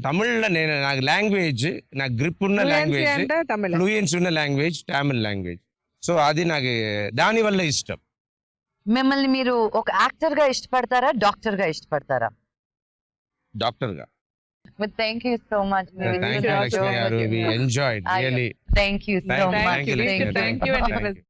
తమిళ్లో నేను నాకు లాంగ్వేజ్ నాకు గ్రిప్ ఉన్న Fluency లాంగ్వేజ్ అంటే తమిళ. ఫ్లూయెన్స్ ఉన్న లాంగ్వేజ్ తమిళ్ లాంగ్వేజ్. సో అది నాకు దాని వల్ల ఇష్టం. మిమ్మల్ని మీరు ఒక యాక్టర్ గా ఇష్టపడతారా, డాక్టర్ గా ఇష్టపడతారా? డాక్టర్గా. Thank you so much. Thank you Lakshmi garu. We enjoyed really. Thank you so Thank much. you, Lakshmi. Thank you. Thank you.